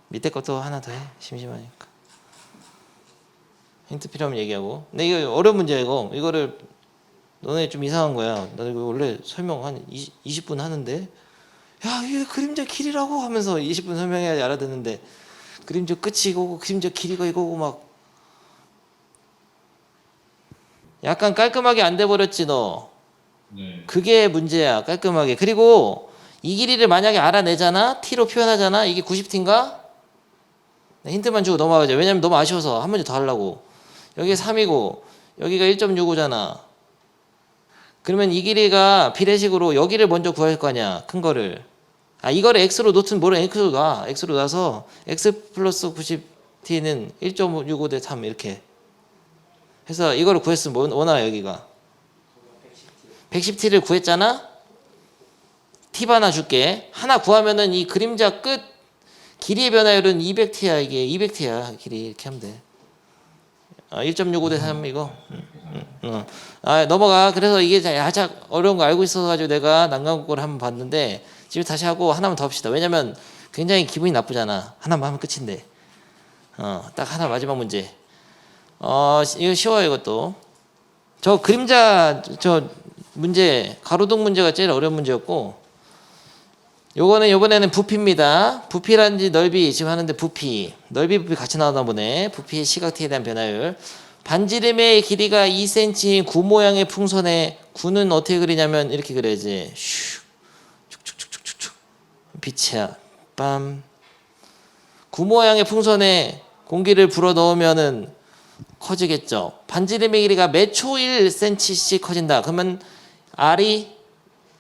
밑에 것도 하나 더 해. 심심하니까. 힌트 필요하면 얘기하고. 근데 이거 어려운 문제야 이거. 이거를 너네 좀 이상한 거야. 나 이거 원래 설명 한 20분 하는데 야 이게 그림자 길이라고 하면서 20분 설명해야지 알아듣는데 그림자 끝이 이거고 그림자 길이가 이거고 막 약간 깔끔하게 안 돼버렸지 너. 네. 그게 문제야. 깔끔하게. 그리고 이 길이를 만약에 알아내잖아. t로 표현하잖아. 이게 90t인가? 힌트만 주고 넘어가자. 왜냐면 너무 아쉬워서 한 문제 더 하려고. 여기가 3이고 여기가 1.65잖아. 그러면 이 길이가 비례식으로 여기를 먼저 구할 거 아니야. 큰 거를. 이거를 x로 놓든 뭐를 x로 놔. x로 놔서 x 플러스 90t는 1.65 대 3 이렇게 해서 이거를 구했으면 뭐 나와 여기가 110t를 구했잖아. 팁 하나 줄게. 하나 구하면은 이 그림자 끝 길이의 변화율은 200t야. 이게 200t야. 길이 이렇게 하면 돼. 1.65 대 3 이거. 넘어가. 그래서 이게 살짝 어려운 거 알고 있어가지고 내가 난강국고를 한번 봤는데 집에 다시 하고 하나만 더 합시다. 왜냐면 굉장히 기분이 나쁘잖아. 하나만 하면 끝인데. 딱 하나 마지막 문제. 이거 쉬워요 이것도. 저 그림자 저 문제 가로등 문제가 제일 어려운 문제였고 요거는 이번에는 부피입니다. 부피라든지 넓이 지금 하는데 부피 넓이 같이 나오나 보네. 부피의 시각 t에 대한 변화율 반지름의 길이가 2cm인 구 모양의 풍선의 구는 어떻게 그리냐면 이렇게 그려야지. 슉, 축축축축축. 빛이야. 빰. 구 모양의 풍선에 공기를 불어 넣으면은 커지겠죠. 반지름의 길이가 몇 초 1cm씩 커진다. 그러면 R이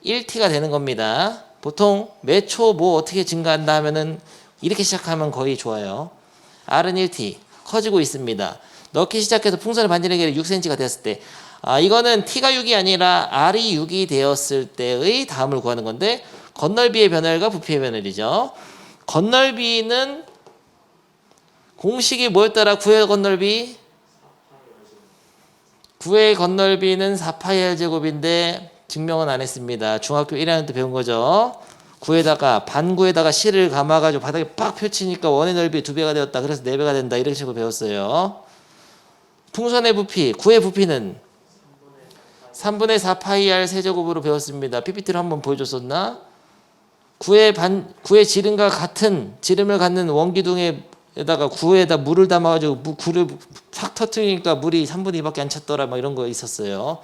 1t가 되는 겁니다. 보통 몇 초 뭐 어떻게 증가한다 하면은 이렇게 시작하면 거의 좋아요. R은 1t 커지고 있습니다. 넣기 시작해서 풍선의 반지름의 길이 6cm가 되었을 때, 이거는 t가 6이 아니라 R이 6이 되었을 때의 다음을 구하는 건데, 건널비의 변화율과 부피의 변화율이죠. 건널비는 공식이 뭐였더라? 구의 건널비? 구의 건널비는 4파이 r제곱인데 증명은 안 했습니다. 중학교 1학년 때 배운 거죠. 구에다가 반구에다가 실을 감아가지고 바닥에 빡 펼치니까 원의 넓이 2배가 되었다. 그래서 4배가 된다. 이런 식으로 배웠어요. 풍선의 부피, 구의 부피는 3분의 4파이 r 세제곱으로 배웠습니다. PPT를 한번 보여줬었나? 구의 지름과 같은 지름을 갖는 원기둥에다가 구에다 물을 담아가지고 구를 팍 터뜨리니까 물이 3분의 2밖에 안 찼더라. 막 이런 거 있었어요.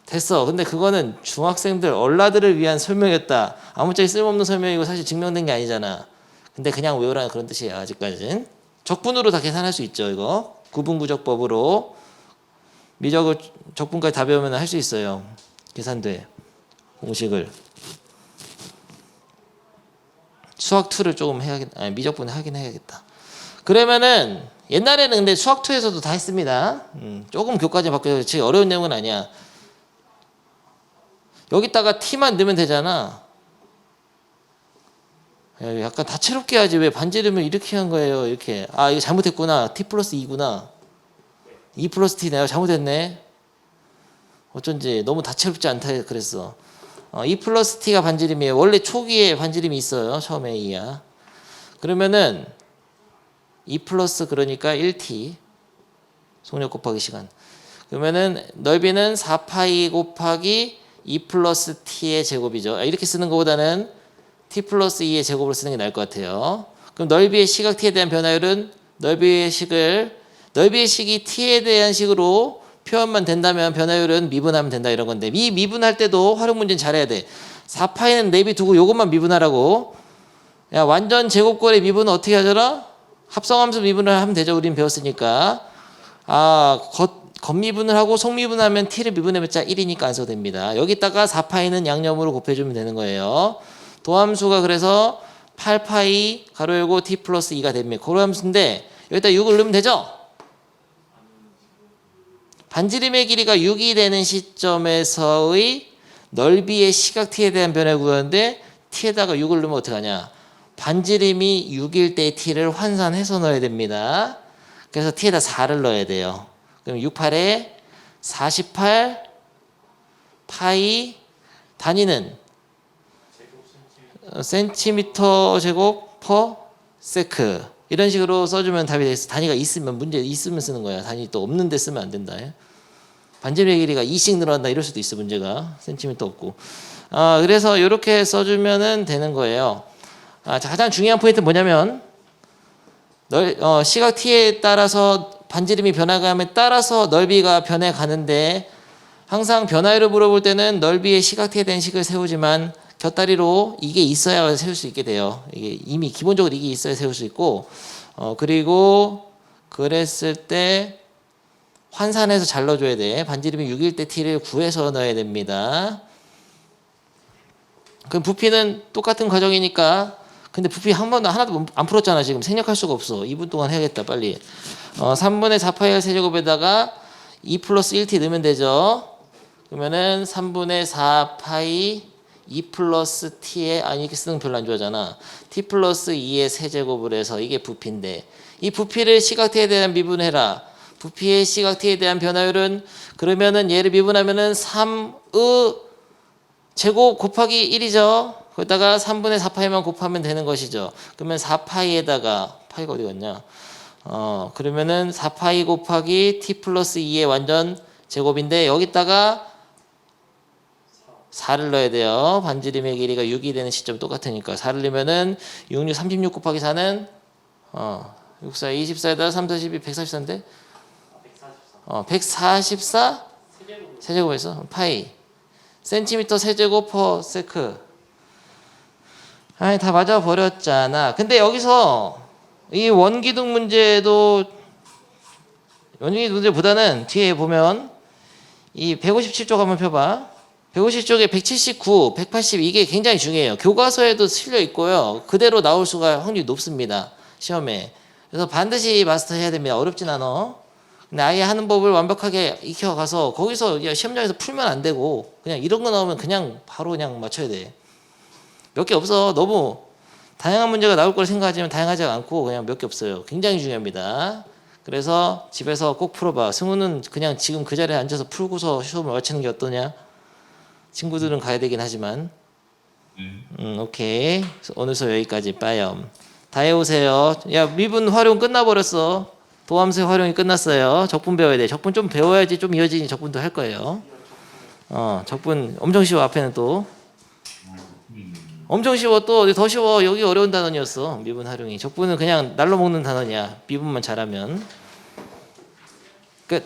됐어. 근데 그거는 중학생들, 얼라들을 위한 설명이었다. 아무짝에 쓸모없는 설명이고 사실 증명된 게 아니잖아. 근데 그냥 외우라는 그런 뜻이에요. 아직까지는. 적분으로 다 계산할 수 있죠. 이거. 구분구적법으로 미적을 적분까지 다 배우면 할 수 있어요. 계산돼. 공식을. 수학 2를 조금 해야겠다. 아니, 미적분을 하긴 해야겠다. 그러면은 옛날에는 근데 수학 2에서도 다 했습니다. 조금 교과제 바뀌어서 되게 어려운 내용은 아니야. 여기다가 t만 넣으면 되잖아. 약간 다채롭게 하지. 왜 반지름을 이렇게 한 거예요? 이렇게. 이거 잘못했구나. t 플러스 2구나. 2 플러스 t네요. 잘못했네. 어쩐지 너무 다채롭지 않다 그랬어. 2 플러스 t가 반지름이에요. 원래 초기에 반지름이 있어요. 처음에 2야. 그러면은 2 플러스 그러니까 1t. 속력 곱하기 시간. 그러면은 넓이는 4파이 곱하기 2 플러스 t의 제곱이죠. 이렇게 쓰는 것보다는 t 플러스 2의 제곱으로 쓰는 게 나을 것 같아요. 그럼 넓이의 시각 t에 대한 변화율은 넓이의 식이 t에 대한 식으로 표현만 된다면 변화율은 미분하면 된다 이런 건데, 이 미분할 때도 활용 문제는 잘해야 돼. 4파이는 내비 두고 요것만 미분하라고. 야, 완전 제곱꼴의 미분은 어떻게 하더라? 합성함수 미분을 하면 되죠. 우린 배웠으니까. 겉미분을 하고 속미분하면 t를 미분해봤자 1이니까 안 써도 됩니다. 여기다가 4파이는 양념으로 곱해주면 되는 거예요. 도함수가 그래서 8파이 가로 열고 t 플러스 2가 됩니다. 고로 함수인데 여기다 6을 넣으면 되죠? 반지름의 길이가 6이 되는 시점에서의 넓이의 시각 t에 대한 변화를 구하는데 t에다가 6을 넣으면 어떡하냐? 반지름이 6일 때 t를 환산해서 넣어야 됩니다. 그래서 t에다 4를 넣어야 돼요. 그럼 6, 8에 48 파이 단위는 센티미터 제곱 퍼 세크. 이런 식으로 써주면 답이 되겠어. 단위가 있으면 문제 있으면 쓰는 거야. 단위 또 없는데 쓰면 안 된다. 반지름의 길이가 2씩 늘어난다 이럴 수도 있어. 문제가 센티미터 없고. 그래서 이렇게 써주면은 되는 거예요. 자, 가장 중요한 포인트는 뭐냐면 시각 t에 따라서 반지름이 변화감에 따라서 넓이가 변해가는데, 항상 변화율을 물어볼 때는 넓이의 시각 t에 대한 식을 세우지만 곁다리로 이게 있어야 세울 수 있게 돼요. 이게 이미 기본적으로 이게 있어야 세울 수 있고, 그리고 그랬을 때 환산해서 잘 넣어줘야 돼. 반지름이 6일 때 t를 구해서 넣어야 됩니다. 그럼 부피는 똑같은 과정이니까. 근데 부피 하나도 안 풀었잖아. 지금 생략할 수가 없어. 2분 동안 해야겠다 빨리. 3분의 4파이 r 세제곱에다가 2 플러스 1t 넣으면 되죠. 그러면은 3분의 4파이 2 플러스 t에 이렇게 쓰는 거 별로 안 좋아하잖아. t 플러스 2의 세제곱을 해서 이게 부피인데, 이 부피를 시각 t에 대한 미분해라. 부피의 시각 t에 대한 변화율은, 그러면은 얘를 미분하면은 3의 제곱 곱하기 1이죠. 거기다가 3분의 4파이만 곱하면 되는 것이죠. 그러면 4파이에다가 파이가 어디 갔냐? 그러면은 4파이 곱하기 t 플러스 2의 완전 제곱인데 여기다가 4를 넣어야 돼요. 반지름의 길이가 6이 되는 시점 똑같으니까 4를 넣으면은 6, 6, 36 곱하기 4는 6, 4, 24에다가 3, 4, 12, 144인데 144 세제곱 세제곱에서 파이 센티미터 세제곱 퍼 세크. 아니 다 맞아 버렸잖아. 근데 여기서 이 원기둥 문제도 원기둥 문제보다는 뒤에 보면 이 157쪽 한번 펴봐. 157쪽에 179, 180 이게 굉장히 중요해요. 교과서에도 실려 있고요. 그대로 나올 수가 확률이 높습니다. 시험에. 그래서 반드시 마스터해야 됩니다. 어렵진 않아. 근데 아예 하는 법을 완벽하게 익혀가서 거기서 시험장에서 풀면 안 되고 그냥 이런 거 나오면 그냥 바로 그냥 맞춰야 돼. 몇 개 없어. 너무 다양한 문제가 나올 걸 생각하지만 다양하지 않고 그냥 몇 개 없어요. 굉장히 중요합니다. 그래서 집에서 꼭 풀어봐. 승우는 그냥 지금 그 자리에 앉아서 풀고서 시험을 마치는 게 어떠냐? 친구들은 가야 되긴 하지만. 오케이. 오늘 수업 여기까지. 빠염. 다 해오세요. 야, 미분 활용 끝나버렸어. 도함수 활용이 끝났어요. 적분 배워야 돼. 적분 좀 배워야지 좀 이어지니 적분도 할 거예요. 적분 엄청 쉬워. 앞에는 또 엄청 쉬워. 또 더 쉬워. 여기 어려운 단원이었어. 미분 활용이. 적분은 그냥 날로 먹는 단원이야. 미분만 잘하면. 끝.